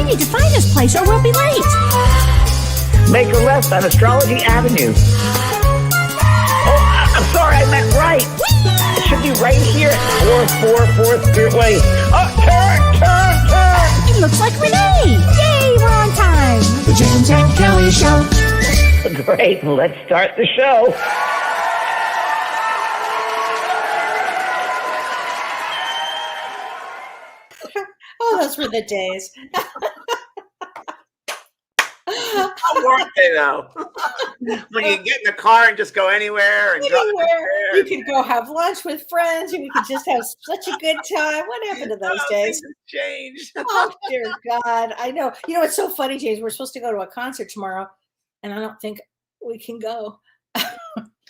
need to find this place or we'll be late. Make a left on Astrology Avenue. Oh, I'm sorry, I meant right. It should be right here. 444 Third Way. Oh, turn. It looks like Renee. Yay, we're on time. The James and Kelly Show. Great, let's start the show. Oh, those were the days. How weren't they though? When you get in the car and just go anywhere and Anywhere. You could go have lunch with friends and we could just have such a good time. What happened to those days? Changed. Oh, dear God. I know. You know, it's so funny, James. We're supposed to go to a concert tomorrow, and I don't think we can go.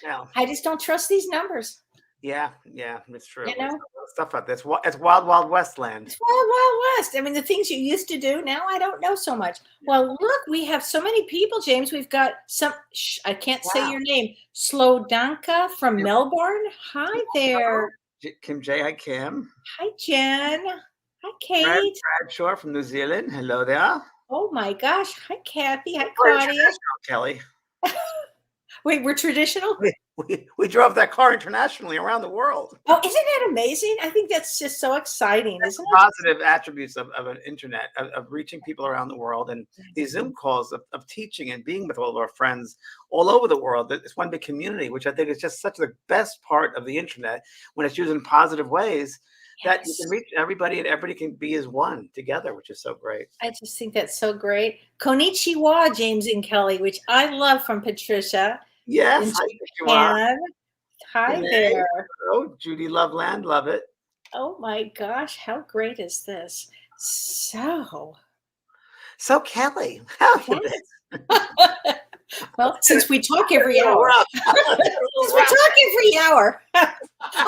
No. I just don't trust these numbers. Yeah, it's true. You know? There's stuff like this. It's wild, wild west land. It's wild, wild west. I mean, the things you used to do, now I don't know so much. Well, look, we have so many people, James. We've got some, I can't say your name, Slodanka from Melbourne. Hi there. Kim J. Hi, Kim. Hi, Jen. Hi, Kate. Bradshaw from New Zealand. Hello there. Oh, my gosh. Hi, Kathy. Hi, Claudia. Kelly. Wait, we're traditional? We drove that car internationally around the world. Oh, isn't that amazing? I think that's just so exciting, isn't it? Positive attributes of an internet, of reaching people around the world, and these Zoom calls of teaching and being with all of our friends all over the world. It's one big community, which I think is just such the best part of the internet when it's used in positive ways. That you can reach everybody and everybody can be as one together, which is so great. I just think that's so great. Konnichiwa, James and Kelly, which I love from Patricia. Yes. Hi there. Oh, Judy Loveland, love it. Oh my gosh, how great is this? So Kelly, how have you been? Well, since we talk every hour, I'll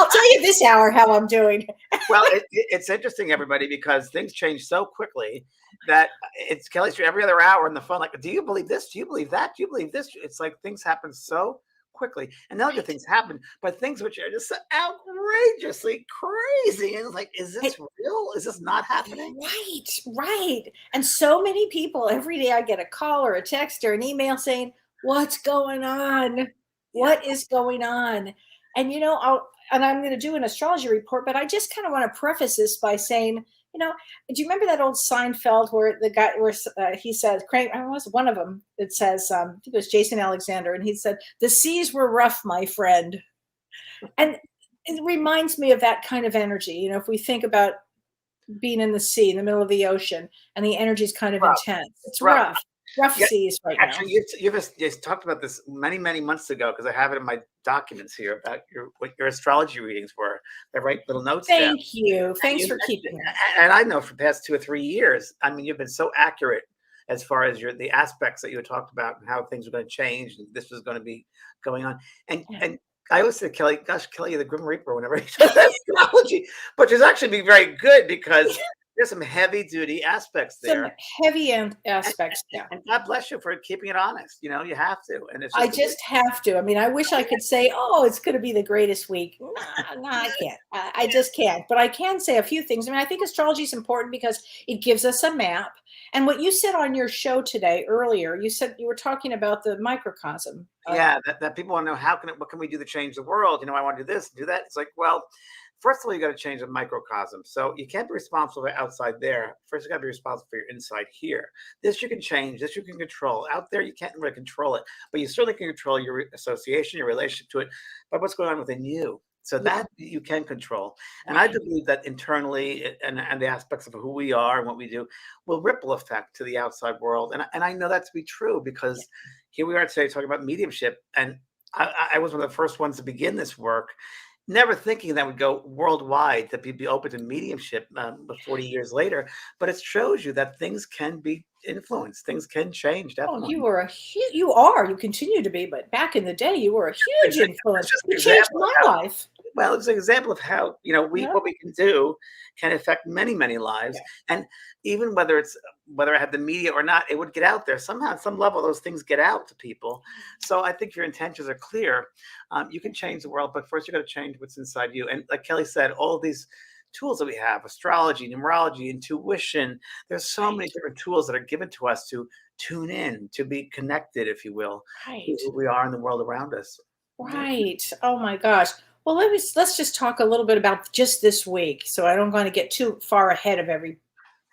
tell you this hour how I'm doing. Well, it's interesting, everybody, because things change so quickly that it's Kelly's every other hour on the phone. Like, do you believe this? Do you believe that? Do you believe this? It's like things happen so quickly, and now good things happen, but things which are just so outrageously crazy. And it's like, is this real? Is this not happening? Right. And so many people every day. I get a call or a text or an email saying, "What's going on? What is going on?" And I'm going to do an astrology report, but I just kind of want to preface this by saying, do you remember that old Seinfeld where the guy, he says, I was one of them. It says, I think it was Jason Alexander, and he said, "The seas were rough, my friend." And it reminds me of that kind of energy. If we think about being in the sea, in the middle of the ocean, and the energy is kind of intense. It's rough seas right now. Actually, you've talked about this many, many months ago, because I have it in my documents here about what your astrology readings were. I write little notes. Thank you. Thanks for keeping it. And I know for the past 2 or 3 years, I mean, you've been so accurate as far as the aspects that you talked about and how things are going to change and this was going to be going on. And I always say, Kelly, gosh, Kelly, the Grim Reaper, whenever he does astrology, but she's actually being very good because there's some heavy duty aspects there. Some heavy aspects. And God bless you for keeping it honest. You have to. And it's I just have to. I mean, I wish I could say, "Oh, it's going to be the greatest week." No, I can't. I just can't. But I can say a few things. I mean, I think astrology is important because it gives us a map. And what you said on your show today earlier, you said you were talking about the microcosm. That people want to know what can we do to change the world? I want to do this, do that. It's like, well, first of all, you got to change the microcosm. So you can't be responsible for outside there. First, you got to be responsible for your inside here. This you can change. This you can control. Out there, you can't really control it, but you certainly can control your association, your relationship to it, by what's going on within you. So that you can control. And I believe that internally and the aspects of who we are and what we do will ripple effect to the outside world. And I know that to be true because here we are today talking about mediumship. And I was one of the first ones to begin this work, never thinking that would go worldwide, that we'd be open to mediumship 40 years later. But it shows you that things can be influenced. Things can change. Definitely. Oh, you continue to be, but back in the day, you were a huge influence. You changed my life. Well, it's an example of how, what we can do can affect many, many lives. Yeah. And even whether I have the media or not, it would get out there. Somehow, at some level, those things get out to people. So I think your intentions are clear. You can change the world, but first you got to change what's inside you. And like Kelly said, all of these tools that we have: astrology, numerology, intuition. There's so many different tools that are given to us to tune in, to be connected, if you will, to Right. who we are in the world around us. Yeah. Right. Oh my gosh. Well, let's just talk a little bit about just this week. So I don't want to get too far ahead of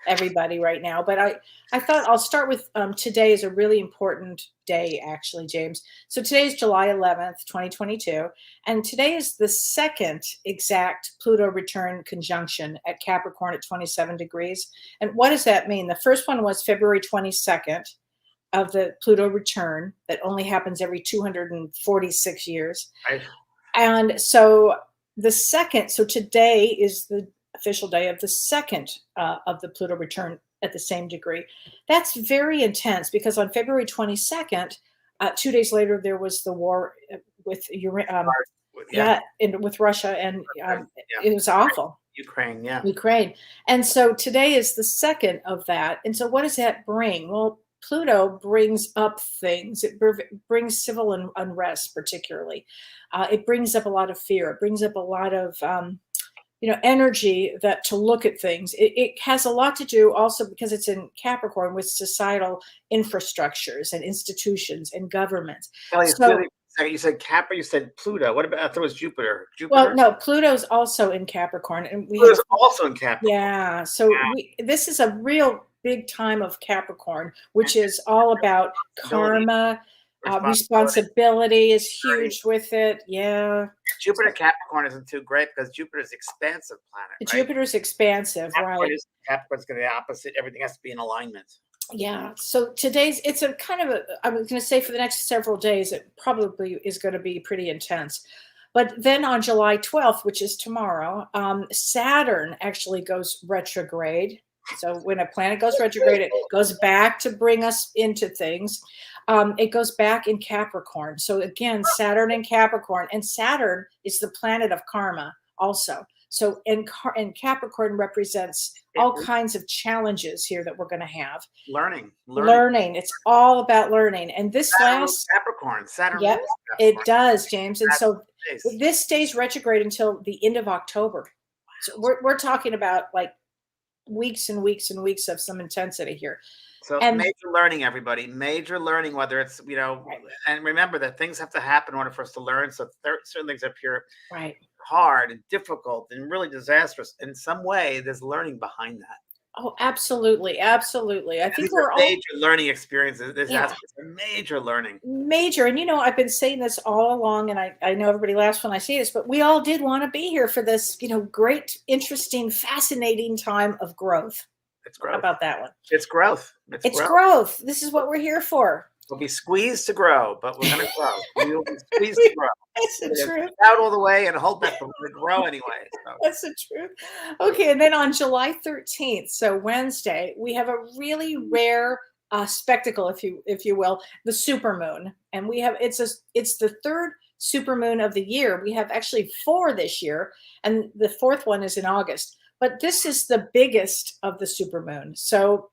everybody right now, but I thought I'll start with today is a really important day, actually, James. So today is July 11th, 2022, and today is the second exact Pluto return conjunction at Capricorn at 27 degrees. And what does that mean? The first one was February 22nd of the Pluto return that only happens every 246 years. Right. And so so today is the official day of the second of the Pluto return at the same degree. That's very intense because on February 22nd, 2 days later, there was the war with with Russia, and it was awful. Ukraine, yeah. Ukraine. And so today is the second of that. And so what does that bring? Well, Pluto brings up things. It brings civil unrest, particularly. It brings up a lot of fear. It brings up a lot of energy that to look at things. It has a lot to do also because it's in Capricorn with societal infrastructures and institutions and governments. Kelly, So, you said Capra, you said Pluto. What about, I thought it was Jupiter? well, no, Pluto's also in Capricorn, and we have Pluto's also in Capricorn. yeah. So this is a real big time of Capricorn, which is all about karma. Responsibility is huge with it. Yeah. Jupiter Capricorn isn't too great because Jupiter's expansive planet. Right? Jupiter's expansive, right? Capricorn's going to be the opposite. Everything has to be in alignment. Yeah. So it's a kind of I was going to say for the next several days, it probably is going to be pretty intense. But then on July 12th, which is tomorrow, Saturn actually goes retrograde. So when a planet goes retrograde, it goes back to bring us into things. It goes back in Capricorn. So again, Saturn in Capricorn, and Saturn is the planet of karma also. So and Capricorn represents all kinds of challenges here that we're going to have. Learning. It's all about learning. And this Saturn. Yep, it does, James. And so this stays retrograde until the end of October. So we're talking about like weeks and weeks and weeks of some intensity here. So major learning, everybody. Major learning, whether it's, right. And remember that things have to happen in order for us to learn. So certain things appear hard and difficult and really disastrous. In some way, there's learning behind that. Oh, absolutely. Absolutely. I think we're all major learning experiences. This aspect of major learning. Major. And, I've been saying this all along, and I know everybody laughs when I say this, but we all did want to be here for this, great, interesting, fascinating time of growth. It's growth. How about that one? It's growth. It's growth. This is what we're here for. We'll be squeezed to grow, but we're going to grow. We will be squeezed to grow. That's the truth. Out all the way and hold back, but we're going to grow anyway. So. That's the truth. Okay, and then on July 13th, so Wednesday, we have a really rare spectacle, if you will, the supermoon, and we have it's the third supermoon of the year. We have actually 4 this year, and the 4th one is in August. But this is the biggest of the supermoon. So,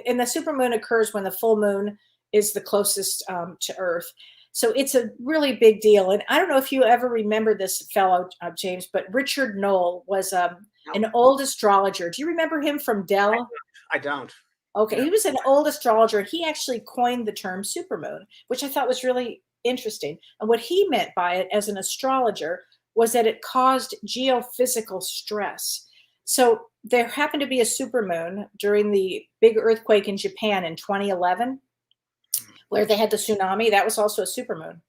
and the supermoon occurs when the full moon is the closest to Earth. So it's a really big deal. And I don't know if you ever remember this fellow, James, but Richard Knoll was an old astrologer. Do you remember him from Dell? I don't. Okay, he was an old astrologer. He actually coined the term supermoon, which I thought was really interesting. And what he meant by it as an astrologer was that it caused geophysical stress. So there happened to be a supermoon during the big earthquake in Japan in 2011, where they had the tsunami. That was also a supermoon.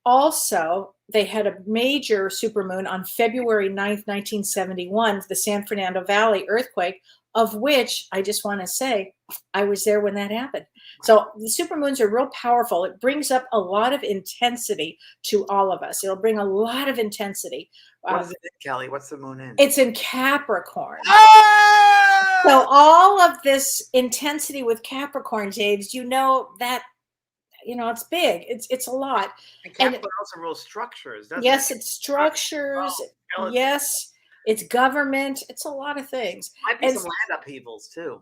Also, they had a major supermoon on February 9th, 1971, the San Fernando Valley earthquake, of which I just want to say I was there when that happened. So the supermoons are real powerful. It brings up a lot of intensity to all of us. It'll bring a lot of intensity. What's it in, Kelly? What's the moon in? It's in Capricorn. Ah! So all of this intensity with Capricorn, James, that, it's big. It's a lot. And Capricorn also rules structures, doesn't it? Yes, it's structures. Yes, it's government. It's a lot of things. Might be some land upheavals too.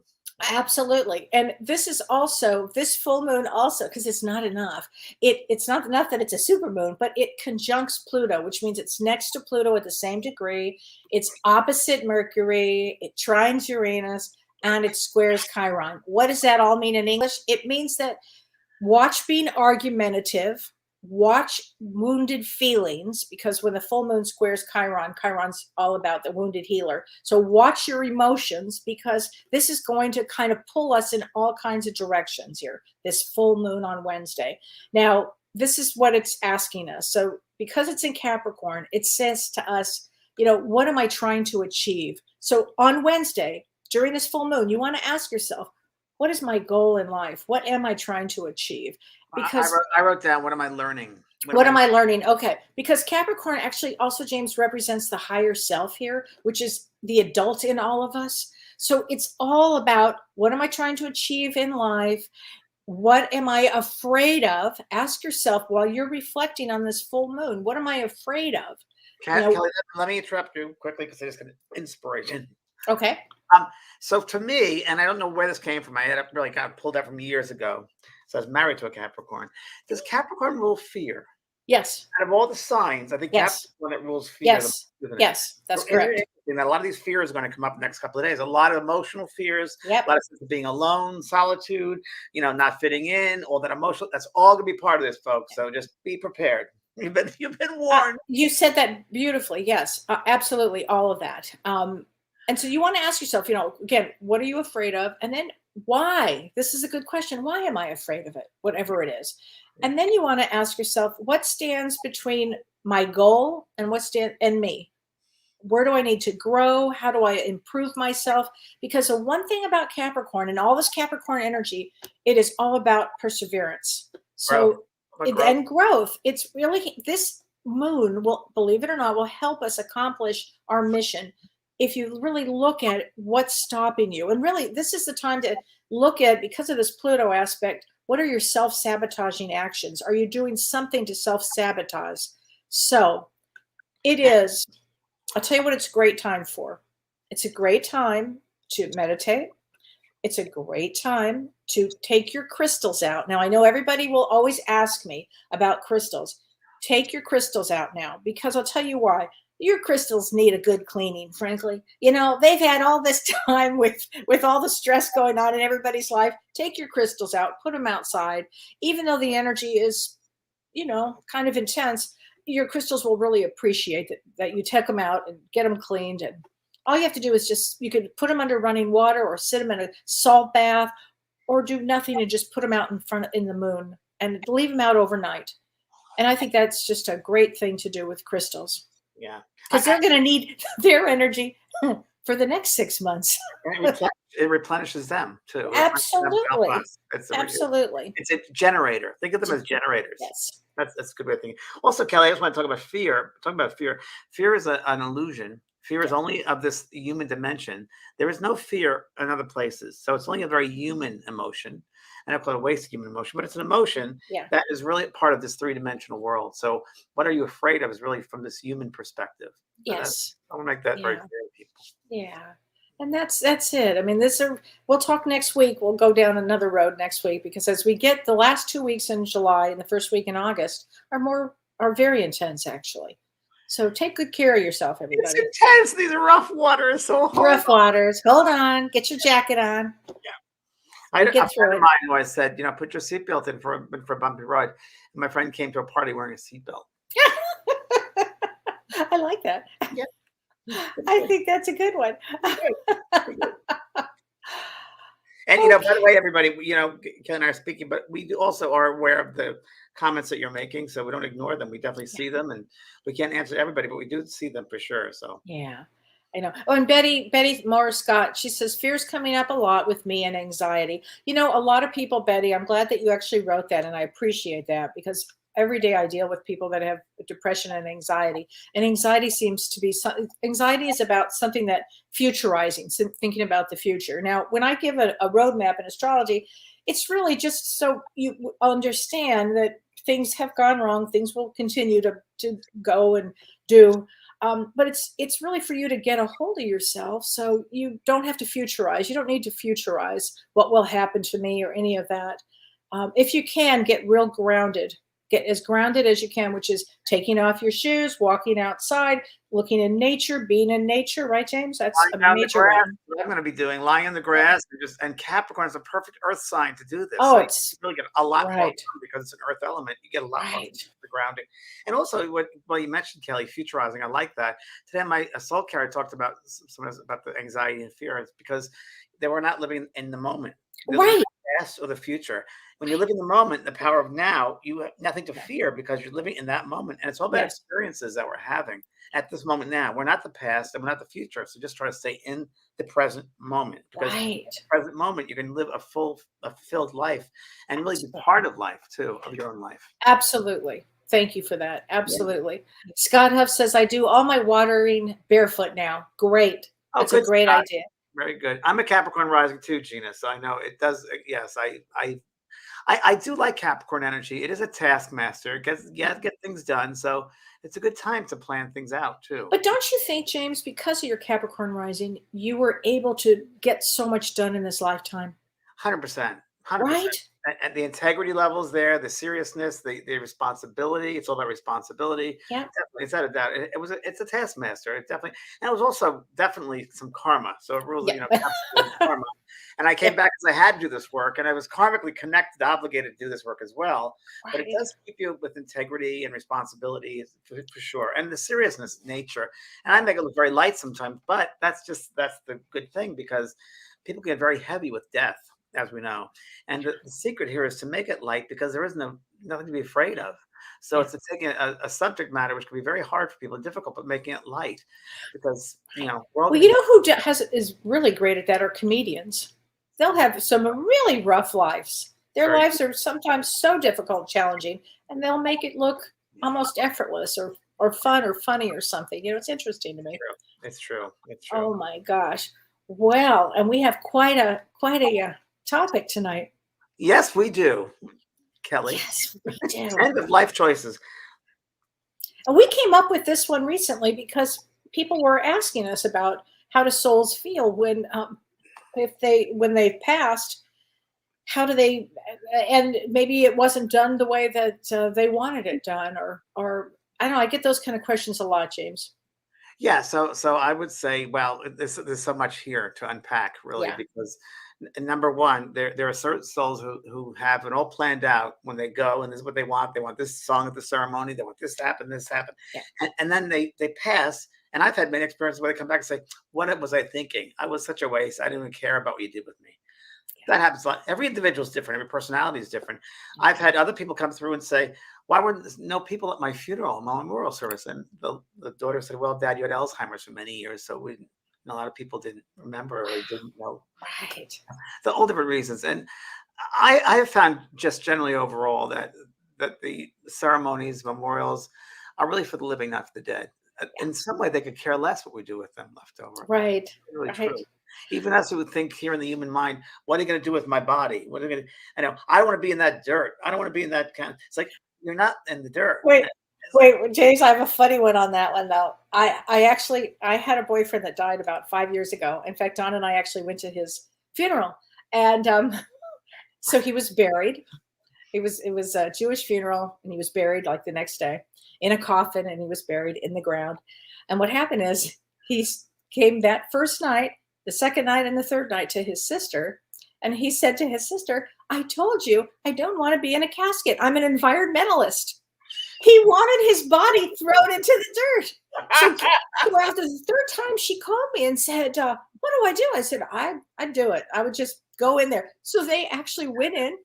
Absolutely. And this is also this full moon also, because it's not enough. It's not enough that it's a super moon, but it conjuncts Pluto, which means it's next to Pluto at the same degree. It's opposite Mercury, it trines Uranus, and it squares Chiron. What does that all mean in English? It means that watch being argumentative, watch wounded feelings, because when the full moon squares Chiron, Chiron's all about the wounded healer. So watch your emotions, because this is going to kind of pull us in all kinds of directions here, this full moon on Wednesday. Now, this is what it's asking us. So because it's in Capricorn, it says to us, what am I trying to achieve? So on Wednesday, during this full moon, you want to ask yourself, what is my goal in life? What am I trying to achieve? Because I wrote down, what am I learning? What am I learning? Okay. Because Capricorn actually also, James, represents the higher self here, which is the adult in all of us. So it's all about, what am I trying to achieve in life? What am I afraid of? Ask yourself while you're reflecting on this full moon, what am I afraid of? Kelly, let me interrupt you quickly, because I just got inspiration. Okay. So to me, and I don't know where this came from, I had really got pulled out from years ago. So I was married to a Capricorn. Does Capricorn rule fear? Yes. Out of all the signs, I think Yes. Capricorn that rules fear. Yes. Yes, that's correct. And a lot of these fears are going to come up the next couple of days. A lot of emotional fears, Yep. a lot of sense of being alone, solitude, not fitting in, all that emotional. That's all going to be part of this, folks. So just be prepared. You've been warned. You said that beautifully. Yes, absolutely. All of that. And so you want to ask yourself, again, what are you afraid of? And then why? This is a good question. Why am I afraid of it? Whatever it is. And then you want to ask yourself, what stands between my goal and and me? Where do I need to grow? How do I improve myself? Because the one thing about Capricorn and all this Capricorn energy, it is all about perseverance. So, and growth. It's really, this moon will, believe it or not, will help us accomplish our mission. If you really look at what's stopping you, and really this is the time to look at, because of this Pluto aspect, what are your self-sabotaging actions? Are you doing something to self-sabotage? So it is, I'll tell you what it's a great time for. It's a great time to meditate. It's a great time to take your crystals out. Now, I know everybody will always ask me about crystals. Take your crystals out now, because I'll tell you why. Your crystals need a good cleaning, frankly. They've had all this time with all the stress going on in everybody's life. Take your crystals out, put them outside. Even though the energy is, kind of intense, your crystals will really appreciate that you take them out and get them cleaned. And all you have to do is you could put them under running water, or sit them in a salt bath, or do nothing and just put them out in the moon and leave them out overnight. And I think that's just a great thing to do with crystals. Yeah. Because they're going to need their energy for the next 6 months. It replenishes them too. Absolutely. Absolutely. It's a generator. Think of them as generators. Yes. That's a good way of thinking. Also, Kelly, I just want to talk about fear. Talking about fear. Fear is an illusion. Fear is only of this human dimension. There is no fear in other places. So it's only a very human emotion. I don't call it a waste of human emotion, but it's an emotion that is really part of this three-dimensional world. So what are you afraid of is really from this human perspective. Yes. I want to make that very clear to people. Yeah. And that's it. I mean, we'll talk next week. We'll go down another road next week, because as we get the last 2 weeks in July and the first week in August are very intense, actually. So take good care of yourself, everybody. It's intense. These are rough waters. So rough waters. Hold on. Get your jacket on. Yeah. A friend of mine always said, put your seatbelt in for a bumpy ride. And my friend came to a party wearing a seatbelt. I like that. Yeah. I think that's a good one. And, by the way, everybody, Ken and I are speaking, but we also are aware of the comments that you're making. So we don't ignore them. We definitely see them, and we can't answer everybody, but we do see them for sure. So, yeah, I know. Oh, and Betty Morris Scott, she says, fear's coming up a lot with me, and anxiety. A lot of people, Betty, I'm glad that you actually wrote that, and I appreciate that, because every day I deal with people that have depression and anxiety. And anxiety seems to be, anxiety is about something that futurizing, thinking about the future. Now, when I give a roadmap in astrology, it's really just so you understand that things have gone wrong. Things will continue to go and do. But it's really for you to get a hold of yourself, so you don't have to futurize. You don't need to futurize what will happen to me or any of that. If you can, get real grounded. Get as grounded as you can, which is taking off your shoes, walking outside, looking in nature, being in nature, right, James? That's Lying a down the major grass. one. What I'm going to be doing, lying in the grass, and Capricorn is a perfect Earth sign to do this. Oh, So you it's really get a lot more right, done because it's an Earth element. You get a lot more from right. the grounding, and also well, you mentioned Kelly futurizing. I like that. Today, my soul carrier talked about about the anxiety and fear. It's because they were not living in the moment. They're living in Right. the past or the future. When you live in the moment, the power of now, you have nothing to Yeah. fear because you're living in that moment, and it's all about Yes. experiences that we're having at this moment now. We're not the past and we're not the future. So just try to stay in the present moment because Right. present moment you can live a fulfilled life and really be part of life too, of your own life. Absolutely. Thank you for that. Yeah. Absolutely. Scott Huff says, I do all my watering barefoot now. Great. Oh, It's a good, great Scott. idea. Very good. I'm a Capricorn rising too, Gina. So I know it does. Yes, I do like Capricorn energy. It is a taskmaster. Get things done. So it's a good time to plan things out too. But don't you think, James, because of your Capricorn rising, you were able to get so much done in this lifetime? 100%, 100%. Right? And the integrity levels there, the seriousness, the responsibility. It's all about responsibility. Yeah. Definitely, it's not a doubt. It's a taskmaster. It definitely, and it was also definitely some karma. So it really, Yeah. counts towards karma. And I came Yeah. back because I had to do this work, and I was karmically connected, obligated to do this work as well. But it Right. does keep you with integrity and responsibility for sure, and the seriousness nature. And I make it look very light sometimes, but that's the good thing because people get very heavy with death, as we know. And the secret here is to make it light because there is nothing to be afraid of. So Yeah. it's taking a subject matter which can be very hard for people and difficult, but making it light because we're all Well, going to you be. know who is really great at that are comedians. They'll have some really rough lives. Their Very lives are sometimes so difficult, challenging, and they'll make it look almost effortless or fun or funny or something. It's interesting to me. true. It's true. It's true. Oh my gosh. Well, and we have quite a topic tonight. Yes, we do, Kelly. Yes, we do. End of life choices. And we came up with this one recently because people were asking us about how do souls feel when they've passed. How do they? And maybe it wasn't done the way that they wanted it done, or I don't know. I get those kind of questions a lot, James. Yeah, so I would say, well, there's so much here to unpack, really, Yeah. because number one, there are certain souls who have it all planned out when they go, and this is what they want. They want this song at the ceremony. They want this to happen, Yeah. and then they pass. And I've had many experiences where they come back and say, "What was I thinking? I was such a waste. I didn't even care about what you did with me." That happens a lot. Every individual is different. Every personality is different. I've had other people come through and say, "Why were there no people at my funeral, my memorial service?" And the daughter said, "Well, Dad, you had Alzheimer's for many years, so a lot of people didn't remember or didn't know." Right. The all different reasons. And I have found just generally overall that the ceremonies, memorials, are really for the living, not for the dead. In some way, they could care less what we do with them left over. Right. Really Right. true. Even us who would think here in the human mind, what are you going to do with my body? What are you going to? I know I don't want to be in that dirt. I don't want to be in that kind. It's like you're not in the dirt. Wait, It's like, James, I have a funny one on that one though. I had a boyfriend that died about 5 years ago. In fact, Don and I actually went to his funeral, and so he was buried. It was a Jewish funeral, and he was buried like the next day in a coffin, and he was buried in the ground. And what happened is he came that first night, the second night, and the third night to his sister, and he said to his sister, "I told you I don't want to be in a casket. I'm an environmentalist." He wanted his body thrown into the dirt. So after the third time, she called me and said, "What do I do?" I said, "I'd do it. I would just go in there." So they actually went in,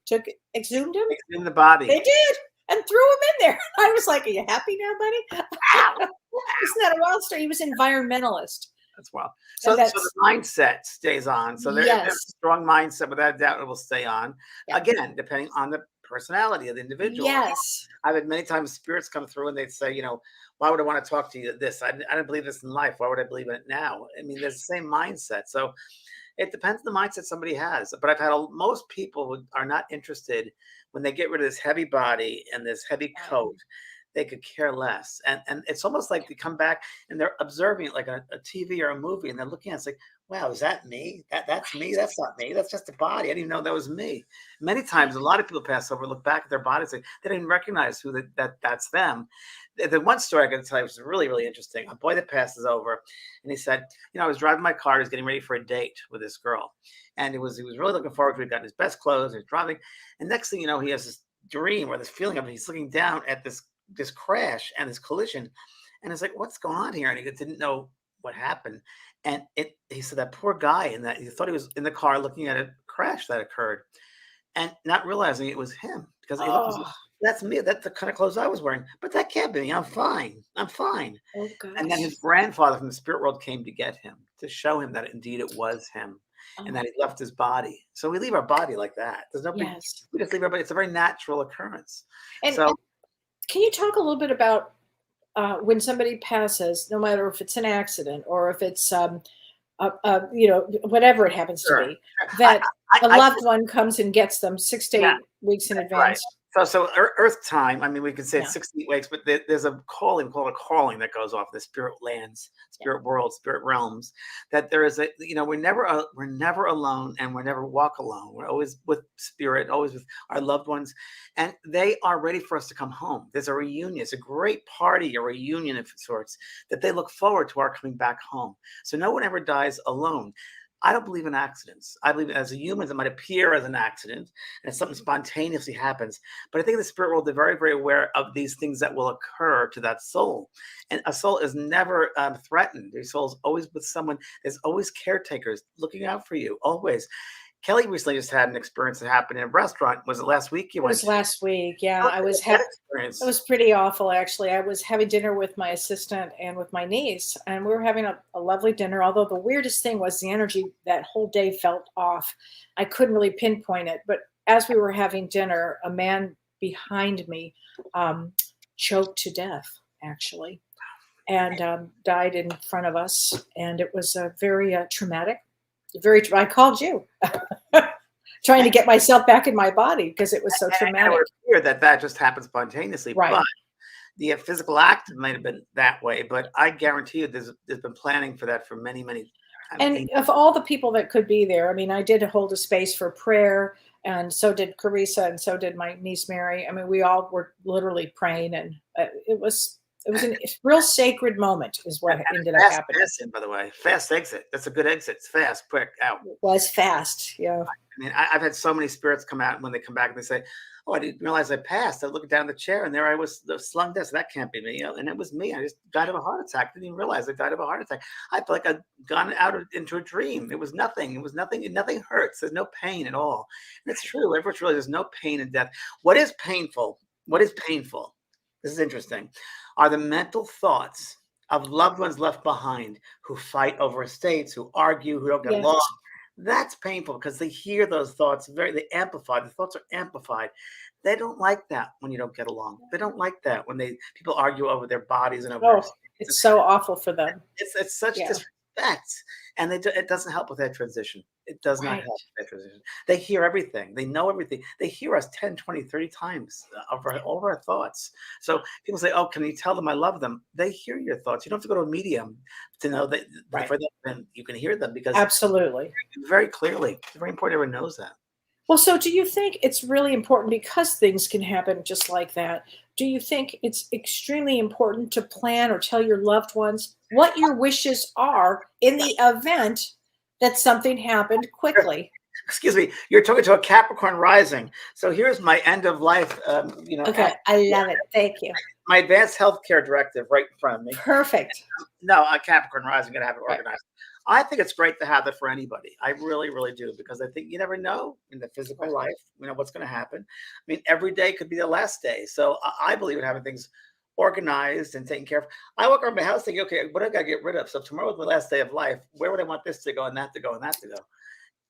exhumed him. it's in the body. They did, and threw him in there. I was like, "Are you happy now, buddy?" Isn't that a wild story? He was an environmentalist. That's wild. So That's the mindset stays on. So there's yes, a strong mindset, without a doubt, it will stay on. yeah. Again, depending on the personality of the individual. Yes, I've had many times spirits come through and they'd say, why would I want to talk to you this? I didn't believe this in life. Why would I believe in it now? I mean, there's the same mindset. So it depends on the mindset somebody has. But I've had most people who are not interested when they get rid of this heavy body and this heavy coat. they could care less. And it's almost like they come back and they're observing it like a TV or a movie, and they're looking at it, it's like, wow, is that me? That's me. That's not me. That's just a body. I didn't even know that was me. Many times, a lot of people pass over, look back at their bodies, they didn't even recognize who that's them. The one story I got to tell you was really, really interesting. A boy that passes over, and he said, I was driving my car. He was getting ready for a date with this girl, and he was really looking forward to it. He got his best clothes. He was driving, and next thing you know, he has this dream or this feeling of he's looking down at this crash and this collision, and it's like, what's going on here? And he didn't know what happened. And he said that poor guy, and that he thought he was in the car looking at a crash that occurred, and not realizing it was him, because Oh, that's me. That's the kind of clothes I was wearing. But that can't be me. I'm fine. I'm fine. oh And then gosh. his grandfather from the spirit world came to get him, to show him that indeed it was him, and Oh, that he left his body. So we leave our body like that. There's no big. yes. We just leave our body. It's a very natural occurrence. And So can you talk a little bit about when somebody passes, no matter if it's an accident or if it's whatever it happens to sure, be, I, that I, a I loved one comes and gets them 6 to yeah. 8 weeks in Right. advance? So Earth time, I mean, we could say Yeah, it's 68 weeks, but there's a calling, called a calling, that goes off the spirit lands, yeah. spirit worlds, spirit realms. That there is we're never alone, and we never walk alone. We're always with spirit, always with our loved ones, and they are ready for us to come home. There's a reunion. It's a great party, a reunion of sorts, that they look forward to our coming back home. So no one ever dies alone. I don't believe in accidents. I believe as a human, it might appear as an accident and something spontaneously happens. But I think in the spirit world, they're very, very aware of these things that will occur to that soul. And a soul is never threatened. Your soul's always with someone. There's always caretakers looking out for you, always. Kelly recently just had an experience that happened in a restaurant. Was it last week you It went was to? last week. Yeah, How I was was that it experience? was pretty awful, actually. I was having dinner with my assistant and with my niece, and we were having a lovely dinner. Although the weirdest thing was the energy that whole day felt off. I couldn't really pinpoint it, but as we were having dinner, a man behind me um, choked to death, actually, and died in front of us. And it was very traumatic. I called you, trying to get myself back in my body because it was so I traumatic. would fear that just happened spontaneously, Right. but the physical act might have been that way. But I guarantee you, there's been planning for that for many, many. I And mean, of all the people that could be there, I mean, I did hold a space for prayer, and so did Carissa, and so did my niece Mary. I mean, we all were literally praying, and it was a real sacred moment, is what and ended a up fast happening. exit, by the way, fast exit. That's a good exit. It's fast, quick, out. It was fast, yeah. I mean, I've had so many spirits come out, and when they come back and they say, "Oh, I didn't realize I passed." I look down the chair, and there I was, slung dead. So that can't be me. And it was me. I just died of a heart attack. Didn't even realize I died of a heart attack. I felt like I'd gone into a dream. It was nothing. It was nothing. Nothing hurts. There's no pain at all. And it's true. Everyone's really, there's no pain in death. What is painful? What is painful? This is interesting. Are the mental thoughts of loved ones left behind, who fight over estates, who argue, who don't get Yes. along. That's painful because they hear those thoughts they amplify. The thoughts are amplified. They don't like that when you don't get along. They don't like that when people argue over their bodies and over their Oh, estates. it's so awful for them. It's such Yeah. disrespect, and it doesn't help with that transition. It does not Right. help with that transition. They hear everything. They know everything. They hear us 10, 20, 30 times over all of our thoughts. So people say, "Oh, can you tell them I love them?" They hear your thoughts. You don't have to go to a medium to know that Right. for them, you can hear them, because Absolutely. very clearly. It's very important everyone knows that. Well, so do you think it's really important because things can happen just like that? Do you think it's extremely important to plan or tell your loved ones what your wishes are in the event that something happened quickly? Excuse me, you're talking to a Capricorn rising. So here's my end of life, Okay, I love it. Thank you. my advanced healthcare directive right in front of me. Perfect. No, a Capricorn rising, gonna have it Right. organized. I think it's great to have that for anybody. I really, really do, because I think you never know in the physical Right. life, what's going to happen. I mean, every day could be the last day. So I believe in having things organized and taken care of. I walk around my house thinking, okay, what do I got to get rid of? So tomorrow is my last day of life. Where would I want this to go, and that to go, and that to go?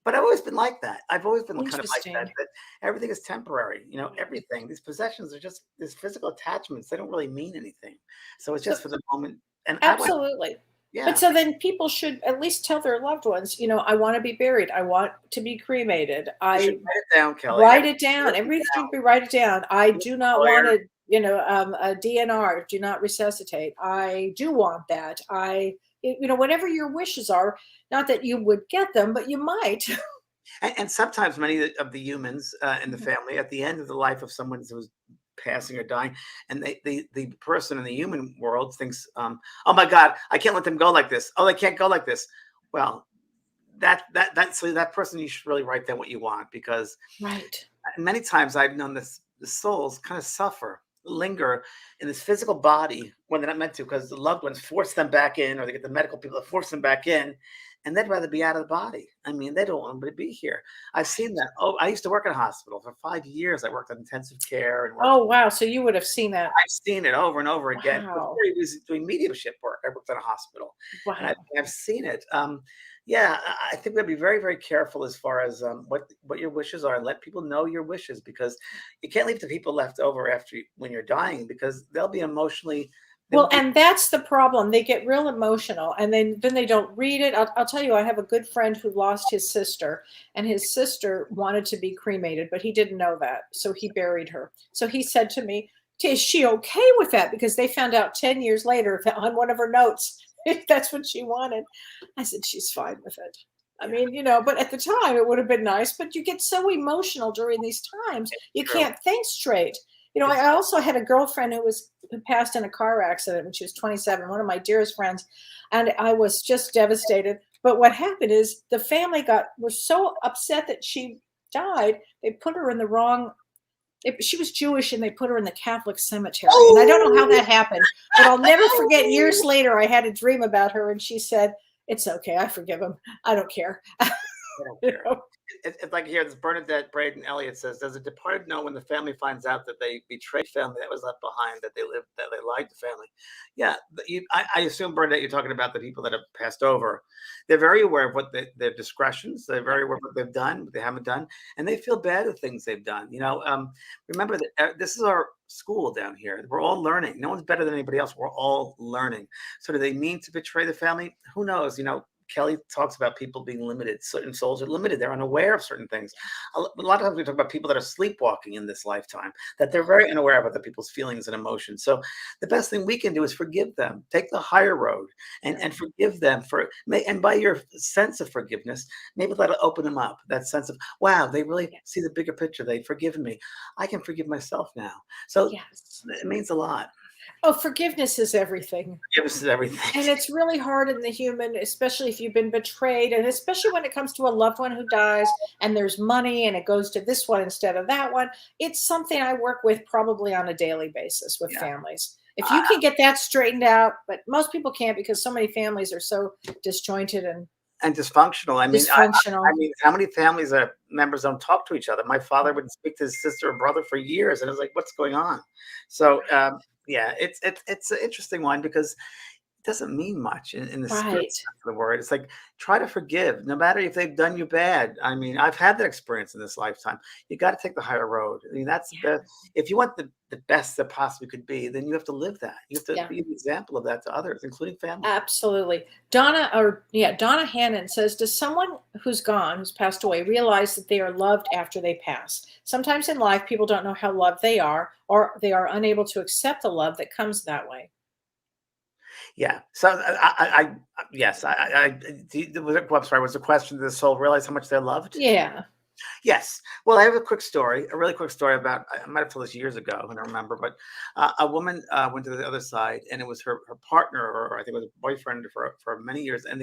But I've always been like that. I've always been kind of like that. Interesting. That everything is temporary. Everything. These possessions are just these physical attachments. They don't really mean anything. So it's So, just for the moment. And absolutely. yeah. But so then people should at least tell their loved ones, I want to be buried. I want to be cremated. You should I write it down, Kelly. write it down. Everybody should be write it down. I do not want Lawyer. to a DNR, do not resuscitate. I do want that. Whatever your wishes are, not that you would get them, but you might. And sometimes many of the humans in the family, at the end of the life of someone who's passing or dying, and the person in the human world thinks, oh my God, I can't let them go like this. Oh, they can't go like this. Well, so that person, you should really write down what you want, because Right. many times I've known the souls kind of suffer, linger in this physical body when they're not meant to, because the loved ones force them back in, or they get the medical people that force them back in, and they'd rather be out of the body. I mean, they don't want to be here. I've seen that. Oh, I used to work in a hospital for 5 years. I worked on intensive care and Oh, wow. So you would have seen that. I've seen it over and over again. Wow. Before he was doing mediumship work, I worked in a hospital, and Wow. I've seen it. Yeah, I think we have to be very, very careful as far as what your wishes are, and let people know your wishes, because you can't leave the people left over when you're dying, because they'll be emotionally. Well, and that's the problem. They get real emotional, and then they don't read it. I'll tell you, I have a good friend who lost his sister, and his sister wanted to be cremated, but he didn't know that, so he buried her. So he said to me, is she okay with that? Because they found out 10 years later on one of her notes, if that's what she wanted. I said, she's fine with it. I mean, but at the time it would have been nice, but you get so emotional during these times, you can't think straight. I also had a girlfriend who passed in a car accident when she was 27, one of my dearest friends, and I was just devastated. But what happened is the family was so upset that she died, they put her in the wrong. She was Jewish, and they put her in the Catholic cemetery. And I don't know how that happened, but I'll never forget. Years later, I had a dream about her, and she said, "It's okay, I forgive him. I don't care." It's like here, this Bernadette Braden Elliott says, does a departed know when the family finds out that they betrayed family that was left behind, that they lied to family? Yeah, I assume, Bernadette, you're talking about the people that have passed over. They're very aware of what their discretions. They're very aware of what they've done, what they haven't done, and they feel bad of things they've done. Remember that this is our school down here. We're all learning. No one's better than anybody else. We're all learning. So do they mean to betray the family? Who knows? Kelly talks about people being limited. Certain souls are limited. They're unaware of certain things. A lot of times we talk about people that are sleepwalking in this lifetime, that they're very unaware of other people's feelings and emotions. So the best thing we can do is forgive them. Take the higher road and forgive them and by your sense of forgiveness, maybe that'll open them up. That sense of, wow, they really see the bigger picture. They've forgiven me. I can forgive myself now. So it means a lot. Oh, forgiveness is everything. Forgiveness is everything. And it's really hard in the human, especially if you've been betrayed, and especially when it comes to a loved one who dies and there's money and it goes to this one instead of that one. It's something I work with probably on a daily basis with families. If you can get that straightened out, but most people can't, because so many families are so disjointed and dysfunctional. I mean, dysfunctional. I mean, how many families members don't talk to each other? My father wouldn't speak to his sister or brother for years, and it was like, what's going on? So yeah, it's an interesting one, because it doesn't mean much in the spirit sense of the word. It's like, try to forgive, no matter if they've done you bad. I mean, I've had that experience in this lifetime. You got to take the higher road. I mean, that's the best. If you want the best that possibly could be, then you have to live that. You have to be an example of that to others, including family. Absolutely. Donna Hannon says, does someone who's passed away, realize that they are loved after they pass? Sometimes in life, people don't know how loved they are, or they are unable to accept the love that comes that way. Yeah. So yes, I'm sorry. Was the question, does the soul realize how much they're loved? Yeah. Yes. Well, I have a really quick story about, I might have told this years ago, I don't remember, but a woman went to the other side, and it was her partner, or I think it was a boyfriend for many years, and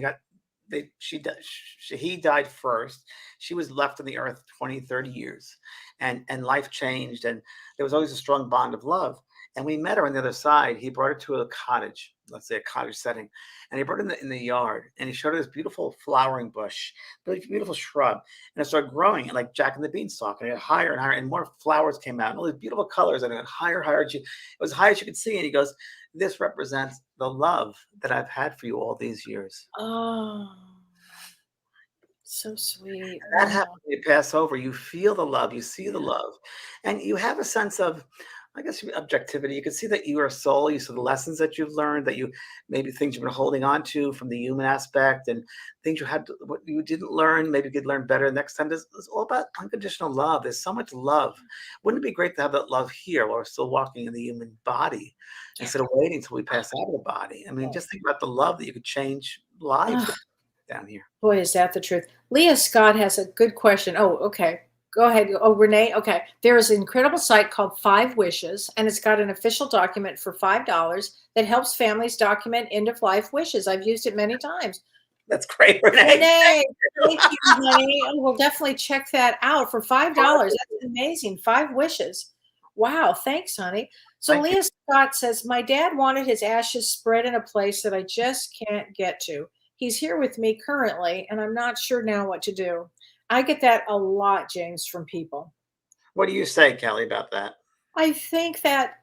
he died first. She was left on the earth 20, 30 years, and life changed, and there was always a strong bond of love. And we met her on the other side. He brought her to a cottage, let's say a cottage setting, and he brought her in the yard, and he showed her this beautiful flowering bush, beautiful shrub, and it started growing like Jack and the Beanstalk, and it got higher and higher, and more flowers came out, and all these beautiful colors, and it got higher, higher. It was high as you could see, and he goes, "This represents the love that I've had for you all these years." Oh, so sweet. That happens when you pass over. You feel the love, you see the love, and you have a sense of, I guess objectivity. You can see that you are a soul. You see the lessons that you've learned, that you maybe things you've been holding on to from the human aspect, and things you had what you didn't learn. Maybe you could learn better next time. It's all about unconditional love. There's so much love. Wouldn't it be great to have that love here while we're still walking in the human body, instead of waiting until we pass out of the body? I mean, just think about the love that you could change lives with down here. Boy, is that the truth. Leah Scott has a good question. Oh, okay. Go ahead. Oh, Renee. Okay. There is an incredible site called 5 Wishes, and it's got an official document for $5 that helps families document end of life wishes. I've used it many times. That's great, Renee. Renee, thank you, honey. We'll definitely check that out for $5. That's amazing. 5 Wishes. Wow. Thanks, honey. So Thank you. Leah Scott says, my dad wanted his ashes spread in a place that I just can't get to. He's here with me currently, and I'm not sure now what to do. I get that a lot, James, from people. What do you say, Kelly, about that? I think that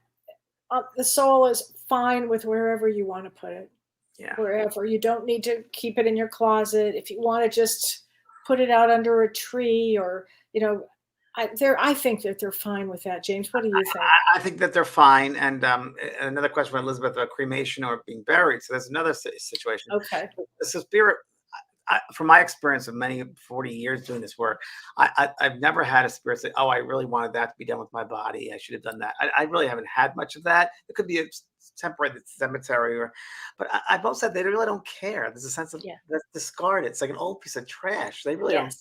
the soul is fine with wherever you want to put it. Yeah. Wherever. You don't need to keep it in your closet. If you want to just put it out under a tree, or, I think that they're fine with that. James, what do you think? I think that they're fine. And another question from Elizabeth about cremation or being buried. So there's another situation. Okay. The spirit, from my experience of many 40 years doing this work, I've never had a spirit say, oh, I really wanted that to be done with my body. I should have done that. I really haven't had much of that. It could be a temporary cemetery, but I've also said they really don't care. There's a sense of that's discarded. It's like an old piece of trash. They really don't.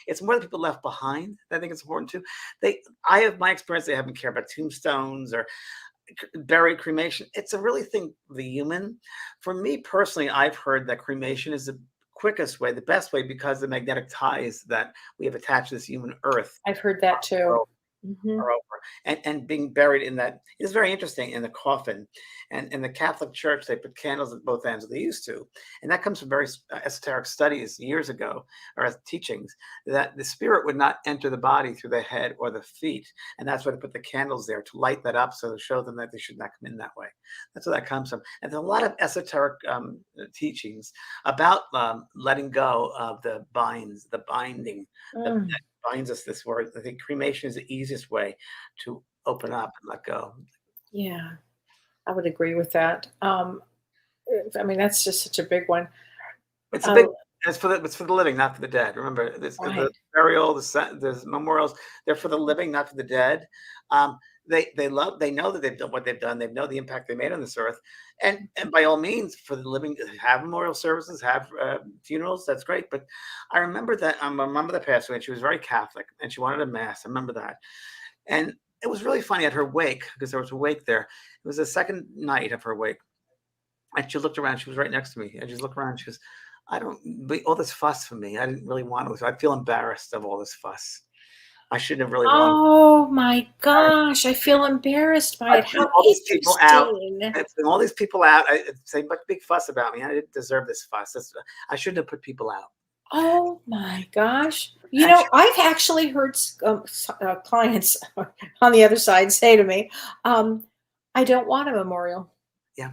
It's more the people left behind that I think it's important too. I have my experience. They haven't cared about tombstones or buried cremation. It's a really thing for the human. For me personally, I've heard that cremation is the quickest way, the best way, because the magnetic ties that we have attached to this human earth. I've heard that too. Are over. And being buried in that is very interesting, in the coffin. And in the Catholic Church, they put candles at both ends. They used to, and that comes from very esoteric studies years ago, or teachings, that the spirit would not enter the body through the head or the feet, and that's why they put the candles there, to light that up, so to show them that they should not come in that way. That's where that comes from. And there's a lot of esoteric teachings about letting go of the binds, the binding. That binds us this word. I think cremation is the easiest way to open up and let go. Yeah, I would agree with that. I mean, that's just such a big one. It's a big. It's for the living, not for the dead. Remember, the burial, the memorials, they're for the living, not for the dead. They know that they've done what they've done. They know the impact they made on this earth, and by all means, for the living, have memorial services, have funerals. That's great. But I remember that my mom that passed away, and she was very Catholic, and she wanted a mass. I remember that, and it was really funny at her wake, because there was a wake there. It was the second night of her wake, and she looked around. She was right next to me, and she looked around. She goes, all this fuss for me. I didn't really want to. So I feel embarrassed of all this fuss. I shouldn't have really wanted. Oh my gosh, I feel embarrassed by it. How all these people out. All these people out. Say a big fuss about me. I didn't deserve this fuss. I shouldn't have put people out. Oh my gosh. I've actually heard clients on the other side say to me, I don't want a memorial. Yeah.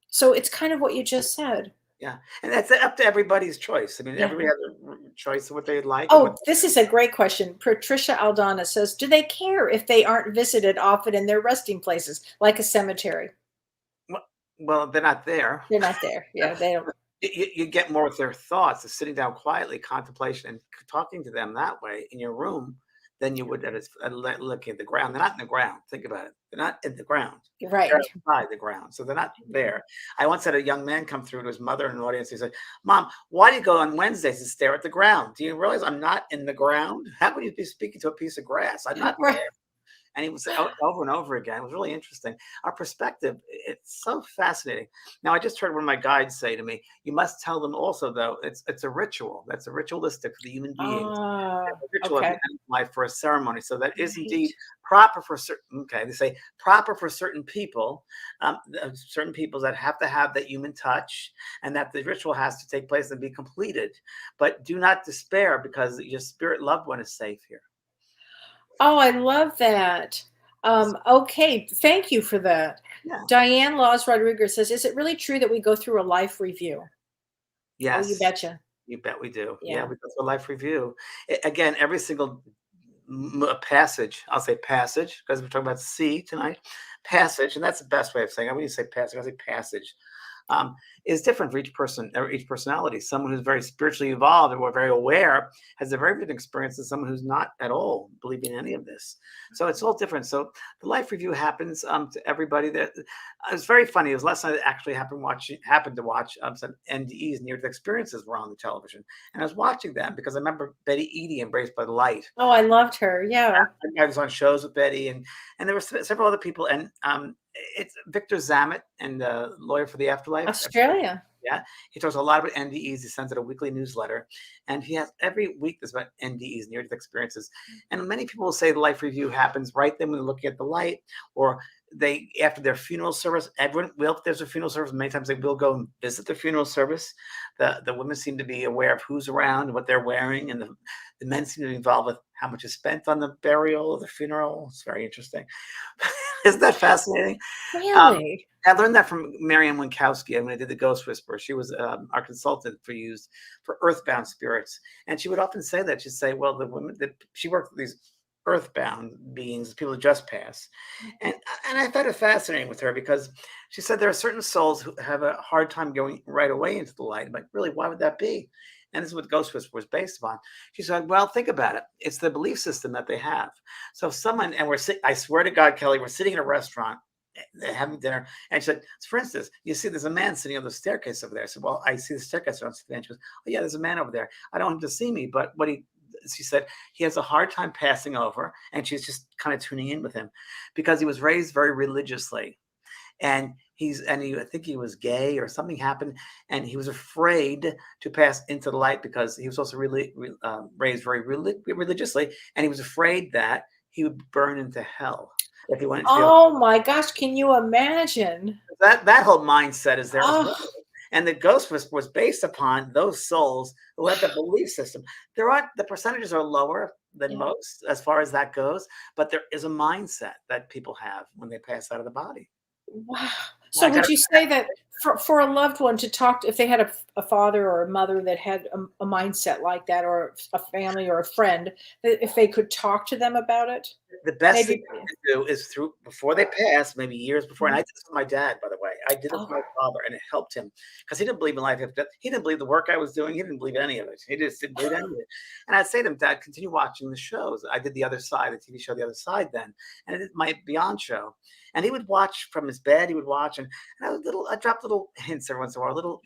So it's kind of what you just said. Yeah. And that's up to everybody's choice. I mean, everybody has a choice of what they'd like. Oh, this is a great question. Patricia Aldana says, do they care if they aren't visited often in their resting places, like a cemetery? Well, they're not there. They're not there. Yeah, they don't. You get more with their thoughts, of sitting down quietly, contemplation, and talking to them that way in your room than you would looking at the ground. They're not in the ground. Think about it. They're not in the ground. Right. They're outside the ground. So they're not there. I once had a young man come through to his mother in an audience. He said, Mom, why do you go on Wednesdays and stare at the ground? Do you realize I'm not in the ground? How could you be speaking to a piece of grass? I'm not there. And he would say over and over again. It was really interesting. Our perspective, it's so fascinating. Now, I just heard one of my guides say to me, you must tell them also, though, it's a ritual. That's a ritualistic for the human beings. A ritual of life for a ceremony. So that is indeed proper for certain, they say proper for certain people that have to have that human touch, and that the ritual has to take place and be completed. But do not despair, because your spirit loved one is safe here. Oh, I love that. Okay, thank you for that. Yeah. Diane Laws Rodriguez says, is it really true that we go through a life review? Yes. Oh, you betcha. You bet we do. Yeah, we go through a life review. Again, every single a passage. I'll say passage because we're talking about sea tonight. Passage, and that's the best way of saying it. When you say passage, I say passage. Is different for each person or each personality. Someone who's very spiritually evolved or very aware has a very different experience than someone who's not at all believing in any of this. So it's all different. So the life review happens to everybody. That it's very funny. It was last night. It actually happened to watch some NDEs, near-death experiences, were on the television, and I was watching them because I remember Betty Eadie, Embraced by the Light. Oh, I loved her. Yeah. I was on shows with Betty, and there were several other people, and it's Victor Zamet, and the lawyer for the afterlife. Australia. Yeah, he talks a lot about NDEs. He sends out a weekly newsletter, and he has every week there's about NDEs, near-death experiences. And many people will say the life review happens right then when they're looking at the light, or they after their funeral service. Everyone will, if there's a funeral service, many times they will go and visit the funeral service. The women seem to be aware of who's around, what they're wearing, and the men seem to be involved with how much is spent on the burial or the funeral. It's very interesting. Isn't that fascinating? Really? I learned that from Marianne Winkowski when I did the Ghost Whisperer. She was our consultant for earthbound spirits. And she would often say that. She'd say, well, the women that she worked with these earthbound beings, people who just pass. And I found it fascinating with her because she said there are certain souls who have a hard time going right away into the light. I'm like, really, why would that be? And this is what Ghost Whisperer was based upon. She said, well, think about it. It's the belief system that they have. So if someone, and I swear to God, Kelly, we're sitting in a restaurant, having dinner, and she said, for instance, you see there's a man sitting on the staircase over there. I said, well, I see the staircase. I don't see the man. She goes, oh yeah, there's a man over there. I don't want him to see me, but she said he has a hard time passing over, and she's just kind of tuning in with him because he was raised very religiously. And I think he was gay or something happened, and he was afraid to pass into the light because he was also really raised very religiously, and he was afraid that he would burn into hell if he went into Oh my gosh, can you imagine? that whole mindset is there as Oh. well. And the Ghost Whisperer was based upon those souls who have the belief system. The percentages are lower than most as far as that goes, but there is a mindset that people have when they pass out of the body. Wow. So would you say that for a loved one to talk to, if they had a father or a mother that had a mindset like that, or a family or a friend, that if they could talk to them about it? The best thing you can do is before they pass, maybe years before. And I did this with my dad, by the way. I did it with my father, and it helped him because he didn't believe in life after death. He didn't believe the work I was doing. He didn't believe any of it. He just didn't believe any of it. And I'd say to him, Dad, continue watching the shows. I did The Other Side, the TV show The Other Side then, and I did my Beyond show. And he would watch from his bed. He would watch, and I dropped little hints every once in a while, little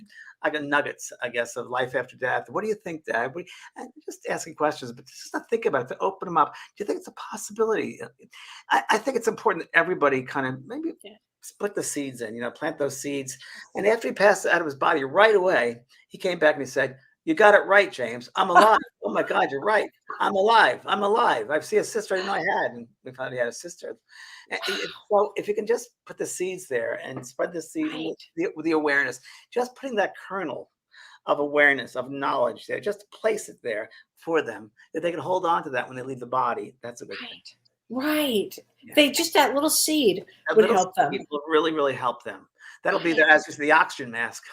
nuggets, I guess, of life after death. What do you think, Dad? And just asking questions, but just to think about it, to open them up. Do you think it's a possibility? I think it's important that everybody kind of maybe split the seeds in, plant those seeds. And after he passed out of his body, right away, he came back and he said, you got it right, James. I'm alive. Oh my God, you're right. I'm alive. I'm alive. I see a sister I didn't know I had. And we found he had a sister. So if you can just put the seeds there and spread the seed with the awareness, just putting that kernel of awareness, of knowledge there, just place it there for them, that they can hold on to that when they leave the body. That's a good thing. Right. Yeah. That little seed that would help them. Will really, really help them. That'll be as the oxygen mask.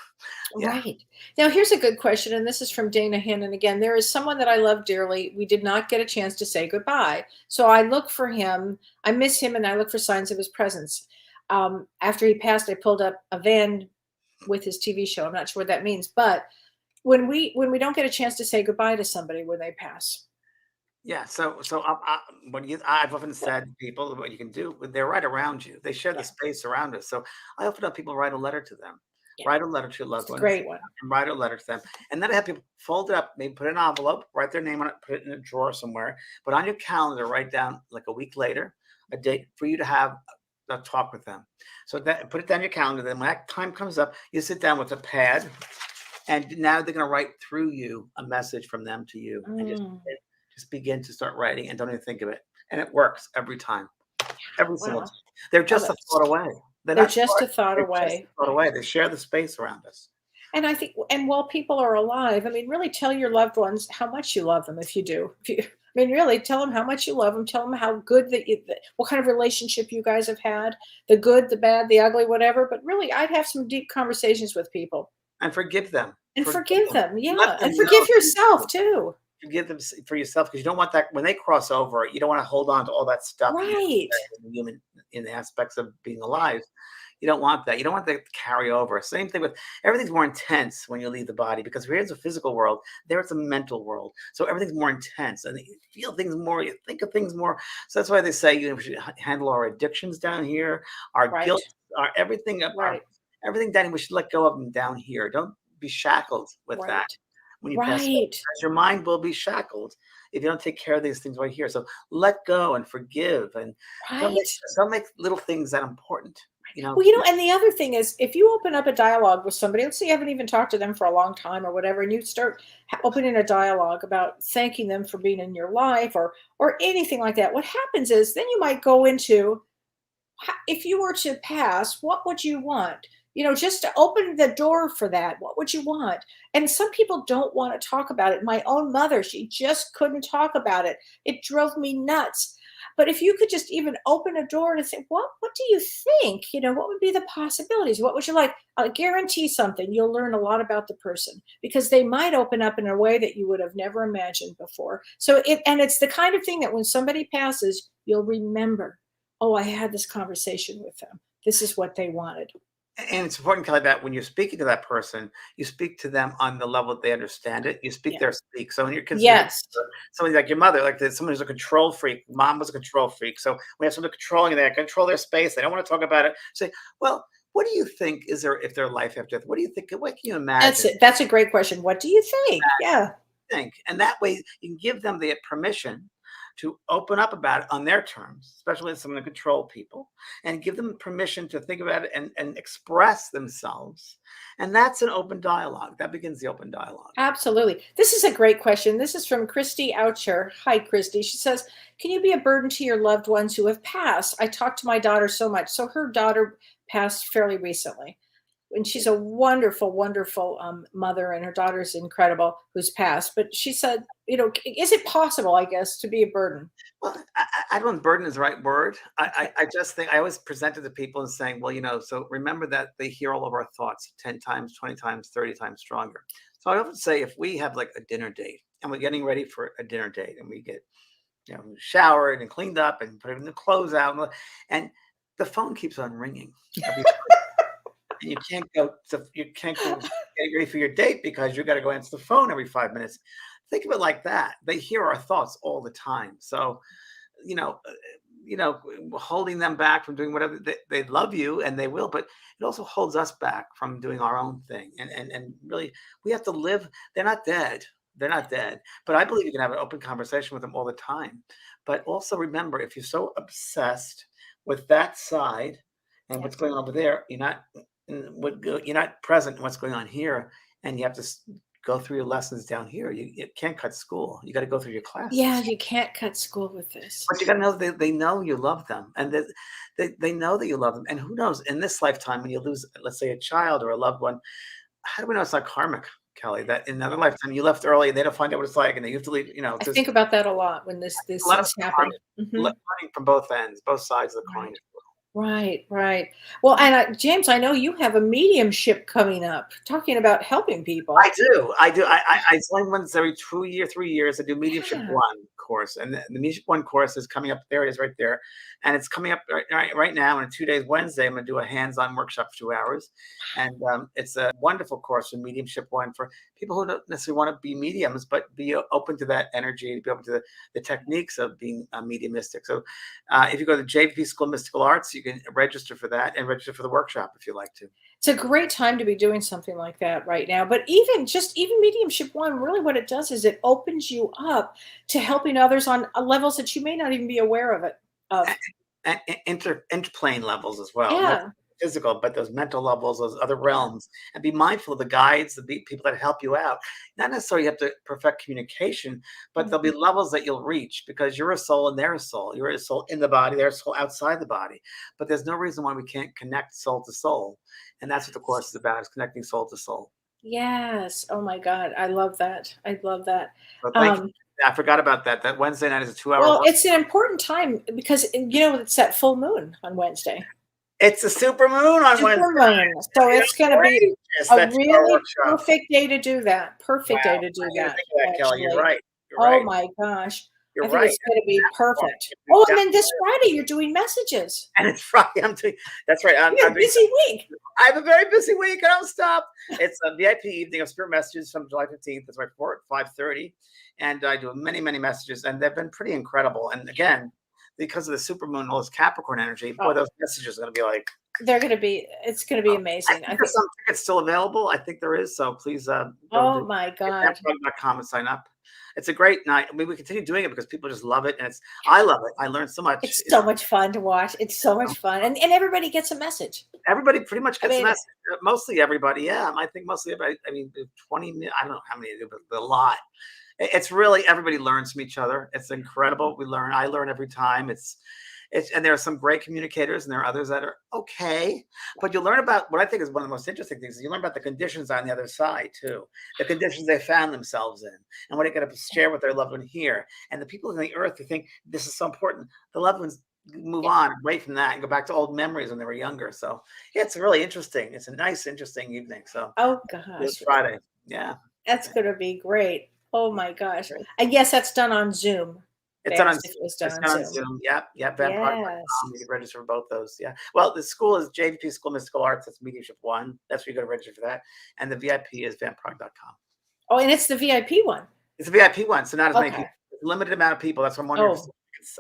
Yeah. Right. Now, here's a good question, and this is from Dana Hannon again. There is someone that I love dearly. We did not get a chance to say goodbye. So I look for him. I miss him, and I look for signs of his presence. After he passed, I pulled up a van with his TV show. I'm not sure what that means. But when we don't get a chance to say goodbye to somebody when they pass. Yeah, so I've often said to people what you can do. They're right around you. They share the space around us. So I often have people write a letter to them. Yeah. Write a letter to your loved ones. Great one. And write a letter to them. And then I have people fold it up, maybe put an envelope, write their name on it, put it in a drawer somewhere. But on your calendar, write down like a week later, a date for you to have a talk with them. So put it down your calendar. Then when that time comes up, you sit down with a pad, and now they're going to write through you a message from them to you. And just begin to start writing and don't even think of it. And it works every time. Every single time. They're just a thought away. They're just a thought away. They share the space around us. And I think, and while people are alive, I mean, really tell your loved ones how much you love them if you do. Really tell them how much you love them. Tell them how good what kind of relationship you guys have had, the good, the bad, the ugly, whatever. But really, I'd have some deep conversations with people. And forgive them. And forgive them. Yeah. And forgive yourself too. forgive them for yourself, because you don't want that when they cross over. You don't want to hold on to all that stuff Right. in the human, in the aspects of being alive. You don't want that. You don't want that to carry over. Same thing with everything's more intense when you leave the body, because here's a physical world, there it's a mental world. So everything's more intense, and you feel things more, you think of things more. So that's why they say, we should handle our addictions down here, our Right. guilt, our everything, Right. everything down. We should let go of them down here. Don't be shackled with that Right. when you pass away, Right. because your mind will be shackled if you don't take care of these things right here. So let go and forgive, and Right. don't make little things that important. Well, and the other thing is, if you open up a dialogue with somebody, let's say you haven't even talked to them for a long time or whatever, and you start opening a dialogue about thanking them for being in your life or anything like that, what happens is then you might go into, if you were to pass, what would you want? Just to open the door for that. What would you want? And some people don't want to talk about it. My own mother, she just couldn't talk about it. It drove me nuts. But if you could just even open a door and say, what do you think? What would be the possibilities? What would you like? I guarantee something. You'll learn a lot about the person, because they might open up in a way that you would have never imagined before. So it's the kind of thing that when somebody passes, you'll remember, oh, I had this conversation with them. This is what they wanted. And it's important, Kelly, that when you're speaking to that person, you speak to them on the level that they understand it. You speak their speak. So when you're considering Yes. somebody like your mother, like someone who's a control freak, mom was a control freak. So we have someone controlling that, control their space. They don't want to talk about it. Say, well, what do you think is there if their life after death? What do you think? What can you imagine? That's it. That's a great question. What do you think? Yeah. And that way you can give them the permission to open up about it on their terms, especially with some of the control people, and give them permission to think about it and express themselves. And that's an open dialogue. That begins the open dialogue. Absolutely. This is a great question. This is from Christy Oucher. Hi, Christy. She says, can you be a burden to your loved ones who have passed? I talk to my daughter so much. So her daughter passed fairly recently. And she's a wonderful, wonderful mother, and her daughter's incredible, who's passed. But she said, is it possible, I guess, to be a burden? Well, I don't know if burden is the right word. I just think I always present it to people and saying, well, so remember that they hear all of our thoughts 10 times, 20 times, 30 times stronger. So I often say, if we have like a dinner date and we're getting ready for a dinner date, and we get, showered and cleaned up and putting the clothes out, and the phone keeps on ringing. And you can't get ready for your date because you got to go answer the phone every 5 minutes. Think of it like that. They hear our thoughts all the time. So, holding them back from doing whatever, they love you and they will, but it also holds us back from doing our own thing. And really, we have to live. They're not dead. They're not dead. But I believe you can have an open conversation with them all the time. But also remember, if you're so obsessed with that side and what's going on over there, you're not present in what's going on here, and you have to go through your lessons down here. You can't cut school. You got to go through your classes. Yeah, you can't cut school with this. But you got to know they know you love them, and they know that you love them. And who knows, in this lifetime, when you lose, let's say, a child or a loved one, how do we know it's not karmic, Kelly? That in another lifetime you left early, and they don't find out what it's like, and you have to leave. I think about that a lot when this has happened. Learning from both ends, both sides of the coin. Right. Well, and James, I know you have a mediumship coming up, talking about helping people. I do. I join once every 3 years. I do Mediumship One course, and the Mediumship One course is coming up. There it is, right there, and it's coming up right now. In 2 days, Wednesday, I'm going to do a hands-on workshop for 2 hours, and it's a wonderful course for Mediumship One for people who don't necessarily want to be mediums, but be open to that energy, be open to the techniques of being mediumistic. So, if you go to JVP School of Mystical Arts, you can register for that and register for the workshop if you'd like to. It's a great time to be doing something like that right now. But even Mediumship One, really what it does is it opens you up to helping others on levels that you may not even be aware of it. And interplane levels as well. Yeah. Not physical, but those mental levels, those other realms, and be mindful of the guides, the people that help you out. Not necessarily you have to perfect communication, but there'll be levels that you'll reach because you're a soul and they're a soul. You're a soul in the body, they're a soul outside the body. But there's no reason why we can't connect soul to soul. And that's what the course is about, is connecting soul to soul. Yes. Oh my God. I love that. So thank you. I forgot about that. That Wednesday night is a 2-hour. Well, it's an important time because it's that full moon on Wednesday. It's a super moon on Wednesday. So it's going to be a really perfect day to do that. Perfect day to do that. Kelly, you're right. You're Oh right. my gosh. You're I think right. it's going to be Well, perfect. it's Oh, and down then this Friday, you're doing messages. and it's Friday. I'm doing that's right. You got I'm a doing busy week. I have a very busy week. I don't stop. It's a VIP evening of spirit messages from July 15th. That's right, 4 at 5:30. And I do many, many messages, and they've been pretty incredible. And again, because of the supermoon, all this Capricorn energy, boy, Oh, those messages are going to be like, they're going to be, it's going to be I amazing. I think there's think, some tickets still available. I think there is. So please go oh to my God. com and sign up. It's a great night. I mean, we continue doing it because people just love it. And I love it. I learned so much. It's so much fun to watch. It's so much fun. And everybody gets a message. Everybody pretty much I gets the mean, message. Mostly everybody. Yeah. I think mostly everybody. I mean, 20, I don't know how many, but a lot. It's really everybody learns from each other. It's incredible. I learn every time. And there are some great communicators and there are others that are okay. But you learn about what I think is one of the most interesting things. You learn about the conditions on the other side too, the conditions they found themselves in, and what they're going to share with their loved one here. And the people on the earth who think this is so important, the loved ones move yeah. on away from that and go back to old memories when they were younger. So yeah, it's really interesting. It's a nice, interesting evening. So Oh it's gosh. Friday. Yeah. That's going to be great. Oh my gosh. And yes, that's done on Zoom. It's They done on asked if it was done it's on done on Zoom. Zoom. Yep, yep. Yes. Vandewater.com. You can register for both those. Yeah. Well, the school is JVP School of Mystical Arts. That's Mediumship One. That's where you go to register for that. And the VIP is vanprog.com. Oh, and it's the VIP one. It's a VIP one, so not as many Okay. people. Limited amount of people. That's what I'm wondering. Oh,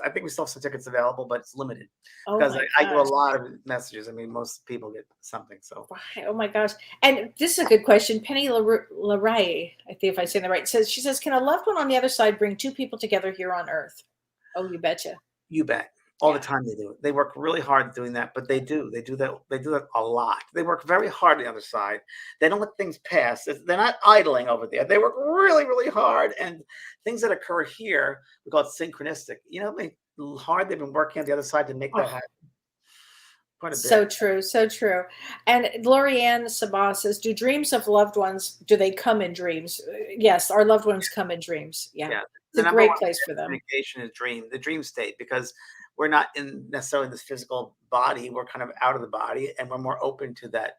I think we still have some tickets available, but it's limited oh because my I do a gosh. lot of messages. I mean, most people get something. So Right. Oh my gosh. And this is a good question. Penny Laray, I think if I say that right, she says, can a loved one on the other side bring two people together here on Earth? Oh, you betcha. you bet. All the Yeah. time they do it. They work really hard doing that, but they do. They do that. They do that a lot. They work very hard on the other side. They don't let things pass. They're not idling over there. They work really, really hard. And things that occur here, we call it synchronistic. You know how many hard they've been working on the other side to make that Oh, happen? Quite a so bit. true. So true. And Lorianne Sabah says, do dreams of loved ones, do they come in dreams? Yes, our loved ones come in dreams. Yeah. Yeah. It's The a number great one place for them. communication is the dream state, because we're not in necessarily this physical body. We're kind of out of the body, and we're more open to that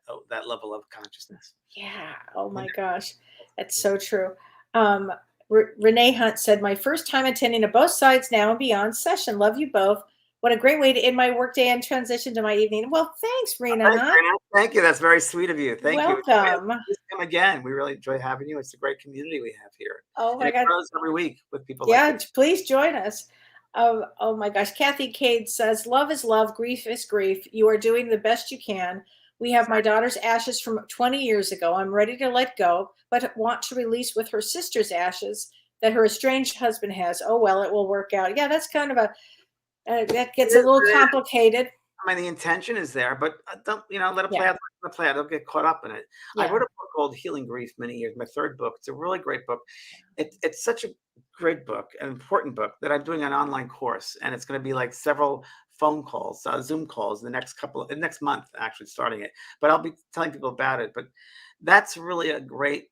level of consciousness. Yeah. Oh my gosh. That's so true. Um, Renee Hunt said, my first time attending a Both Sides Now and Beyond session. Love you both. What a great way to end my workday and transition to my evening. Well, thanks, Rena Thanks, Hunt. Rena. Thank you. That's very sweet of you. Thank you. Welcome. Please come again. We really enjoy having you. It's a great community we have here. Oh And my it God. grows every week with people like Yeah, you. please join us. Oh my gosh. Kathy Cade says, love is love, grief is grief. You are doing the best you can. We have my daughter's ashes from 20 years ago. I'm ready to let go, but want to release with her sister's ashes that her estranged husband has. Oh, well, it will work out. Yeah, that's kind of that gets a little complicated. I mean, the intention is there, but don't let it play Yeah. out. Let it play out. Don't get caught up in it. I Yeah. wrote a book called Healing Grief many years. My third book. It's a really great book. It's such a great book, an important book, that I'm doing an online course, and it's going to be like several phone calls, Zoom calls, the next month, actually starting it. But I'll be telling people about it. But that's really a great.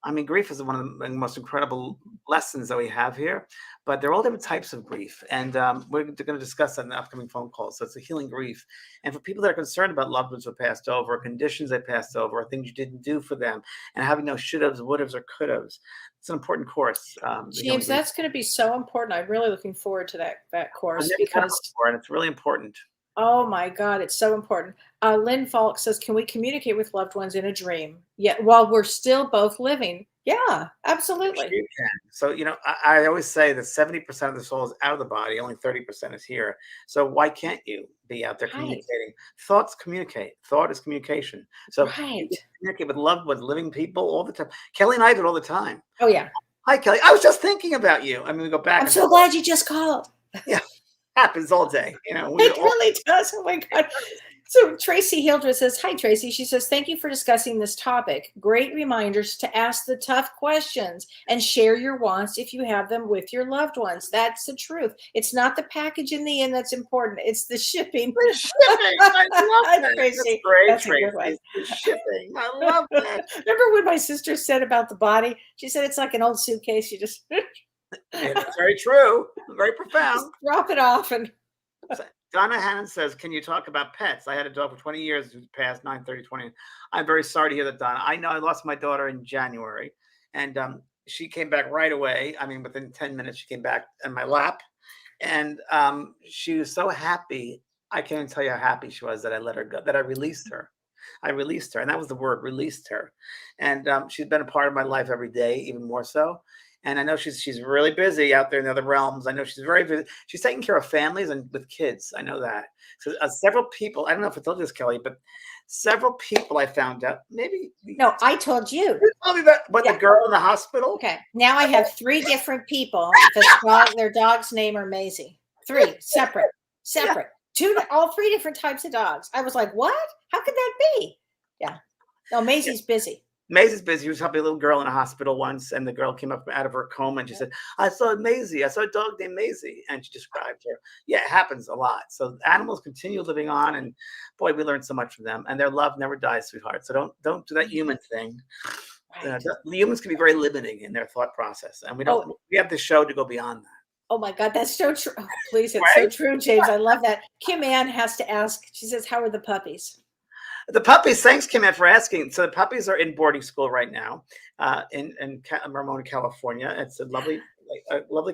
I mean, grief is one of the most incredible lessons that we have here, but there are all different types of grief. And we're going to discuss that in the upcoming phone call. So it's a healing grief. And for people that are concerned about loved ones who passed over, conditions they passed over, things you didn't do for them, and having no should-haves, would-haves, or could-haves, it's an important course. James, that's going to be so important. I'm really looking forward to that course because, and it's really important. oh my God, it's so important. Lynn Falk says, can we communicate with loved ones in a dream? Yeah, while we're still both living. Yeah, absolutely. You can. So, I always say that 70% of the soul is out of the body, only 30% is here. So why can't you be out there communicating? Thoughts communicate. Thought is communication. So you can communicate with loved ones, living people all the time. Kelly and I do it all the time. Oh, yeah. Hi, Kelly. I was just thinking about you. I mean, we go back. I'm so glad you just called. Yeah. Happens all day. It really does. Oh my God. So Tracy Hildreth says, hi, Tracy. She says, thank you for discussing this topic. Great reminders to ask the tough questions and share your wants if you have them with your loved ones. That's the truth. It's not the package in the end that's important. It's the shipping. The shipping. I love that. Tracy. That's great, That's a good one. Tracy. The shipping. I love that. Remember when my sister said about the body? She said it's like an old suitcase. You just It's very true. Very profound. just drop it off and Donna Hannon says, can you talk about pets? I had a dog for 20 years who passed 9/30/20. I'm very sorry to hear that, Donna. I know I lost my daughter in January, and she came back right away. I mean, within 10 minutes, she came back in my lap. And she was so happy. I can't even tell you how happy she was that I let her go, that I released her. I released her. And that was the word, released her. And she's been a part of my life every day, even more so. And I know she's really busy out there in the other realms. I know she's very busy. She's taking care of families and with kids. I know that. So several people, I don't know if I told you this, Kelly, but several people I found out, maybe. No, I told you. You told me that, but the girl in the hospital? Okay. Now I have 3 different people. Their dog's name are Maisie. 3 separate. All 3 different types of dogs. I was like, what? How could that be? Yeah. No, Maisie's busy. Maisie's busy. She was helping a little girl in a hospital once, and the girl came up out of her coma and she said, I saw Maisie. I saw a dog named Maisie. And she described her. Yeah, it happens a lot. So animals continue living on, and boy, we learn so much from them. And their love never dies, sweetheart. So don't do that human thing. Right. Humans can be very limiting in their thought process, and we have the show to go beyond that. Oh my God, that's so true. Oh, please, it's so true, James. I love that. Kim Ann has to ask. She says, how are the puppies? The puppies, thanks, Kim Ann, for asking. So the puppies are in boarding school right now in Ramona, California. It's a lovely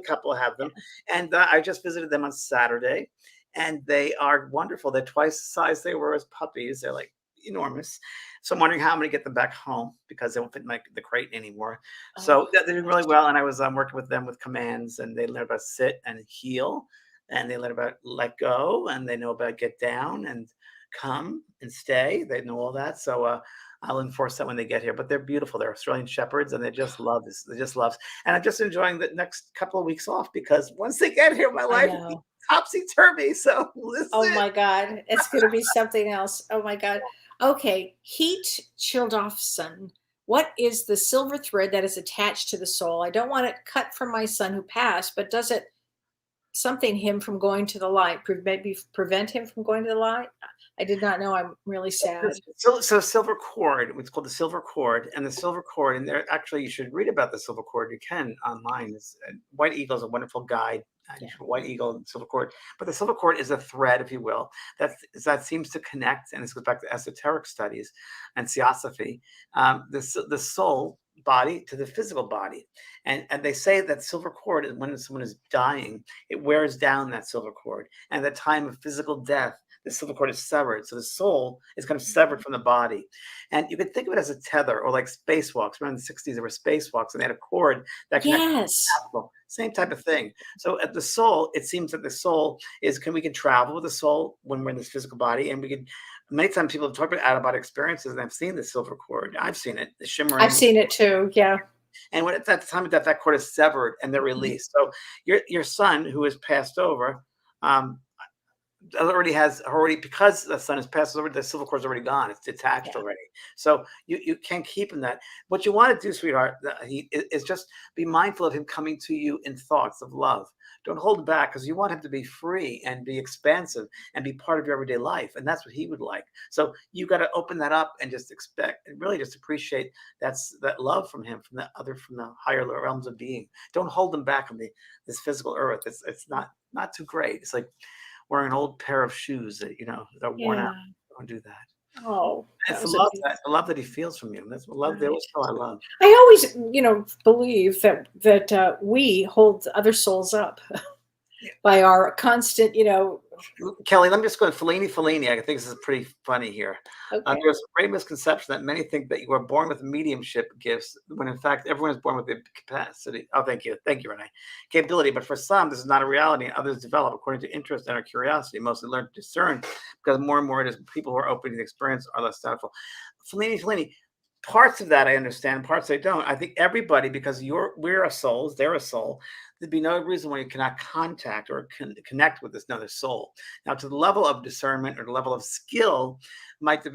couple to have them. And I just visited them on Saturday, and they are wonderful. They're twice the size they were as puppies. They're like enormous. So I'm wondering how I'm going to get them back home because they won't fit in the crate anymore. Oh. So they're doing really well. And I was working with them with commands, and they learn about sit and heel, and they learn about let go, and they know about get down and come and stay. They know all that. So I'll enforce that when they get here. But they're beautiful. They're Australian Shepherds, and they just love this. They just love. And I'm just enjoying the next couple of weeks off because once they get here, my life will be topsy-turvy. So listen. Oh my God. It's going to be something else. Oh my God. Okay. Heat chilled off sun. What is the silver thread that is attached to the soul? I don't want it cut from my son who passed, but does it something him from going to the light? Maybe prevent him from going to the light? I did not know. I'm really sad. So silver cord, it's called the silver cord, and the silver cord, and there actually you should read about the silver cord. You can online. White Eagle is a wonderful guide. White Eagle and silver cord, but the silver cord is a thread, if you will, that seems to connect, and this goes back to esoteric studies and theosophy, the soul body to the physical body, and they say that silver cord is when someone is dying, it wears down that silver cord, and at the time of physical death, the silver cord is severed, so the soul is kind of severed from the body. And you could think of it as a tether, or like spacewalks. Remember in the 60s there were spacewalks, and they had a cord that connected. Same type of thing. So at the soul, it seems that the soul is we can travel with the soul when we're in this physical body, and we can. Many times people have talked about out-of-body experiences, and I've seen the silver cord. I've seen it, the shimmering. I've seen it too. Yeah. And when at that time that cord is severed and they're released. So your son who has passed over, already because the sun has passed over, the silver cord's already gone. It's detached already. So you can't keep him that. What you want to do, sweetheart, is just be mindful of him coming to you in thoughts of love. Don't hold him back, because you want him to be free and be expansive and be part of your everyday life. And that's what he would like. So you got to open that up and just expect and really just appreciate that love from him, from the higher realms of being. Don't hold him back on this physical earth. It's not too great. It's like wearing an old pair of shoes that that are worn out. Don't do that. Oh, it's the love that he feels from you. That's what love. They always tell I love. I always, believe that we hold other souls up by our constant, Kelly, let me just go to Fellini. I think this is pretty funny here. Okay. There's a great misconception that many think that you are born with mediumship gifts, when in fact everyone is born with the capacity. Oh, thank you, Renee. Capability, but for some, this is not a reality, and others develop according to interest and our curiosity. Mostly learn to discern, because more and more it is people who are open to the experience are less doubtful. Fellini. Parts of that I understand, parts I don't. I think everybody, because we're a soul, they're a soul, there'd be no reason why you cannot contact or connect with this another soul. Now, to the level of discernment or the level of skill,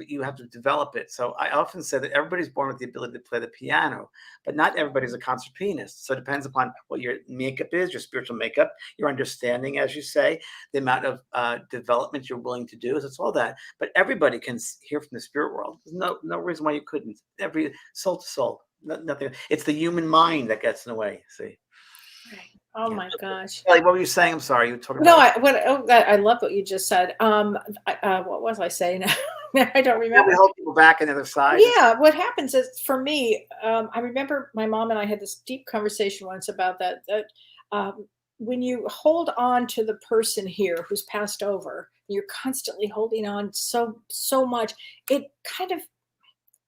you have to develop it. So I often say that everybody's born with the ability to play the piano, but not everybody's a concert pianist. So it depends upon what your makeup is, your spiritual makeup, your understanding, as you say, the amount of development you're willing to do. So it's all that. But everybody can hear from the spirit world. There's no reason why you couldn't. Every soul to soul, nothing. It's the human mind that gets in the way. See. Oh my gosh. Kelly, what were you saying? I'm sorry. You were talking about. I love what you just said. What was I saying? I don't Yeah, we remember. hold people back on the other side. Yeah, what happens is for me, I remember my mom and I had this deep conversation once about that. Um, when you hold on to the person here who's passed over, you're constantly holding on so much. It kind of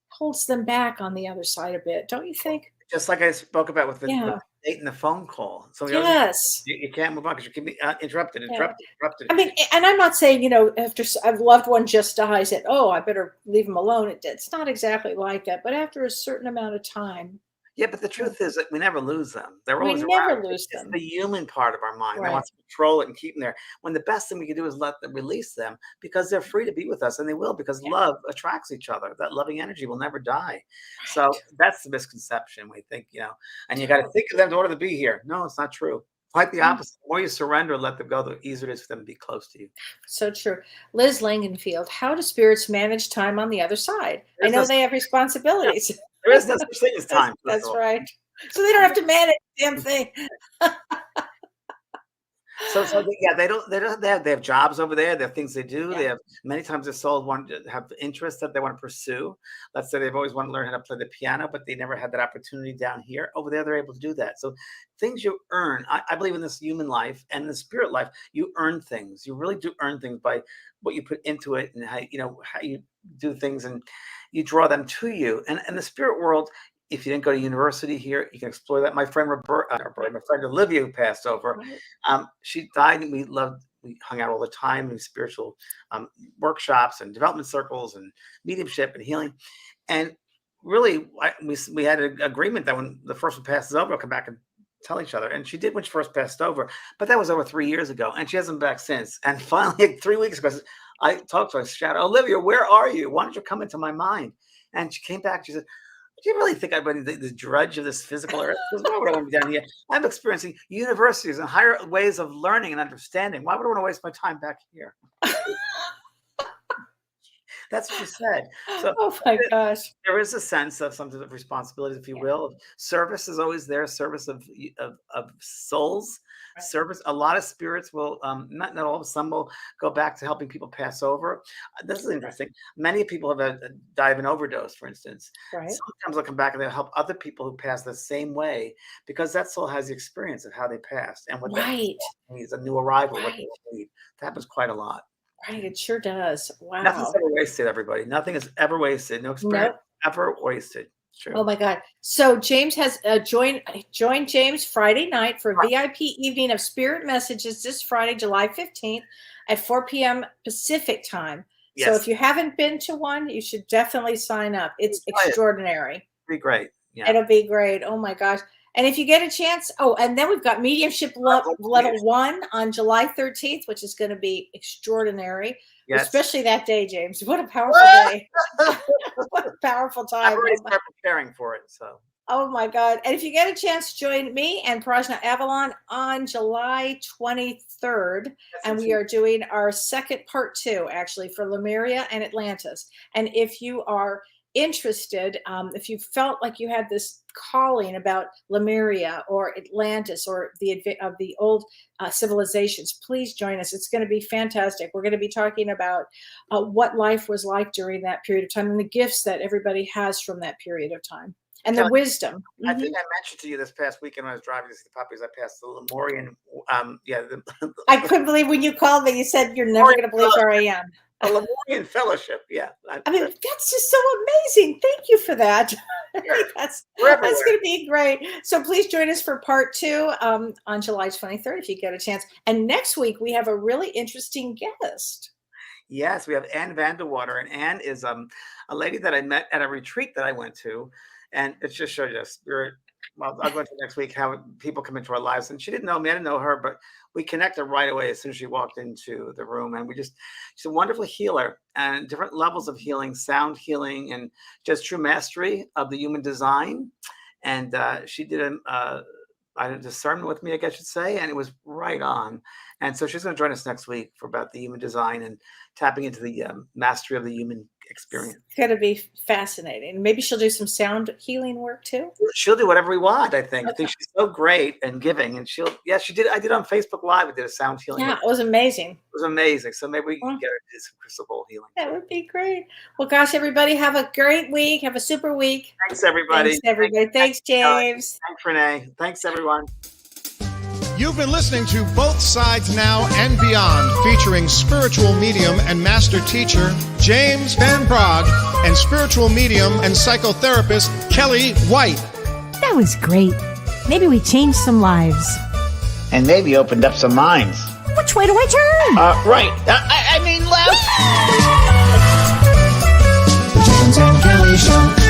holds them back on the other side a bit, don't you think? Just like I spoke about with the Yeah. date and the phone call. So we always Yes. you can't move on because you can be interrupted, Yeah. interrupted, interrupted. I mean, and I'm not saying, after a loved one just dies, that, oh, I better leave them alone. It's not exactly like that. But after a certain amount of time, Yeah, but the uh, truth is that we never lose them. They're we always never around. lose It's them. the human part of our mind that Right. wants to control it and keep them there. When the best thing we can do is let them release them because they're free to be with us, and they will because Yeah. love attracts each other. That loving energy will never die. So Right. that's the misconception. We think, and you got to think of them in order to be here. No, it's not true. Quite the Mm, opposite. The more you surrender and let them go, the easier it is for them to be close to you. so true. Liz Langenfield, how do spirits manage time on the other side? I There's no, know they have responsibilities. there is no such thing as That's, time, first of that's all. right. So they don't have to manage the damn thing. So yeah, they have jobs over there. They have things they do. They Yeah. have many times their souls want to have interests that they want to pursue. Let's say they've always wanted to learn how to play the piano, but they never had that opportunity down here. Over there, they're able to do that. So things you earn, I believe in this human life and the spirit life, you earn things. You really do earn things by what you put into it and how you do things and you draw them to you. And the spirit world, if you didn't go to university here, you can explore that. My friend my friend Olivia, who passed over, Right. she died, and we hung out all the time in spiritual workshops and development circles and mediumship and healing. And really, we had an agreement that when the first one passes over, we'll come back and tell each other. And she did when she first passed over, but that was over 3 years ago, and she hasn't been back since. And finally, like 3 weeks ago, I talked to her. I shouted, "Olivia, where are you? Why don't you come into my mind?" And she came back. She said, do you really think I've been the drudge of this physical earth? Because why would I want to be down here? I'm experiencing universities and higher ways of learning and understanding. Why would I want to waste my time back here? That's what she said. So Oh my gosh. there is a sense of something of responsibility, if you Yeah. will. Service is always there. Service of souls. Right. Service. A lot of spirits will not all. Some will go back to helping people pass over. This is interesting. Many people have died of an overdose, for instance. Right. Sometimes they'll come back and they'll help other people who pass the same way because that soul has the experience of how they passed and what that Right. needs, a new arrival, what they Right. need. That happens quite a lot. Right. It sure does. Nothing's Wow. ever wasted, everybody. Nothing is ever wasted. No experience Nope. ever wasted. It's Oh true. my God. So James has joined James Friday night for a VIP evening of spirit messages this Friday, July 15th at 4 p.m. Pacific time. So if Yes. you haven't been to one, you should definitely sign up. It's Try it. extraordinary. Be great. Yeah. It'll be great. Oh my gosh. And if you get a chance, and then we've got Mediumship Level One on July 13th, which is going to be extraordinary, Yes. especially that day, James. What a powerful day. What a powerful I've time. already started preparing for it. So Oh my God. And if you get a chance, join me and Prajna Avalon on July 23rd. that's And we are doing our second part 2, actually, for Lemuria and Atlantis. And if you are interested, if you felt like you had this calling about Lemuria or Atlantis or the old civilizations, please join us. It's going to be fantastic. We're going to be talking about what life was like during that period of time and the gifts that everybody has from that period of time and the Kelly, wisdom. I Mhm. think I mentioned to you this past weekend when I was driving to see the puppies, I passed the Lemurian. Yeah, I couldn't believe when you called me, you said, you're never going to believe where I am. the Lemurian Fellowship. Yeah. I mean, that's just so amazing. Thank you for that. I Sure. think that's We're that's everywhere. going to be great. So please join us for part 2 on July 23rd if you get a chance. And next week we have a really interesting guest. Yes, we have Anne Vandewater, and Anne is a lady that I met at a retreat that I went to, and it just showed you a spirit. Well, I'll go into next week how people come into our lives, and she didn't know me, I didn't know her, but we connected right away as soon as she walked into the room, and she's a wonderful healer and different levels of healing, sound healing, and just true mastery of the human design. And she did a discernment with me, I guess you'd say, and it was right on. And so she's going to join us next week for about the human design and tapping into the mastery of the human experience. It's going to be fascinating. Maybe she'll do some sound healing work too. She'll do whatever we want, I think. I think she's so great and giving. And she did. I did on Facebook Live. I did a sound healing. Yeah, it was amazing. It was amazing. So maybe we can get her to do some crystal bowl healing. That would be great. Well, gosh, everybody, have a great week. Have a super week. Thanks, everybody. Thanks, everybody. Thanks, James. Thanks, Renee. Thanks, everyone. You've been listening to Both Sides Now and Beyond, featuring spiritual medium and master teacher James Van Praagh and spiritual medium and psychotherapist Kelly White. That was great. Maybe we changed some lives. And maybe opened up some minds. Which way do I turn? Right. I mean left. The James and Kelly Show.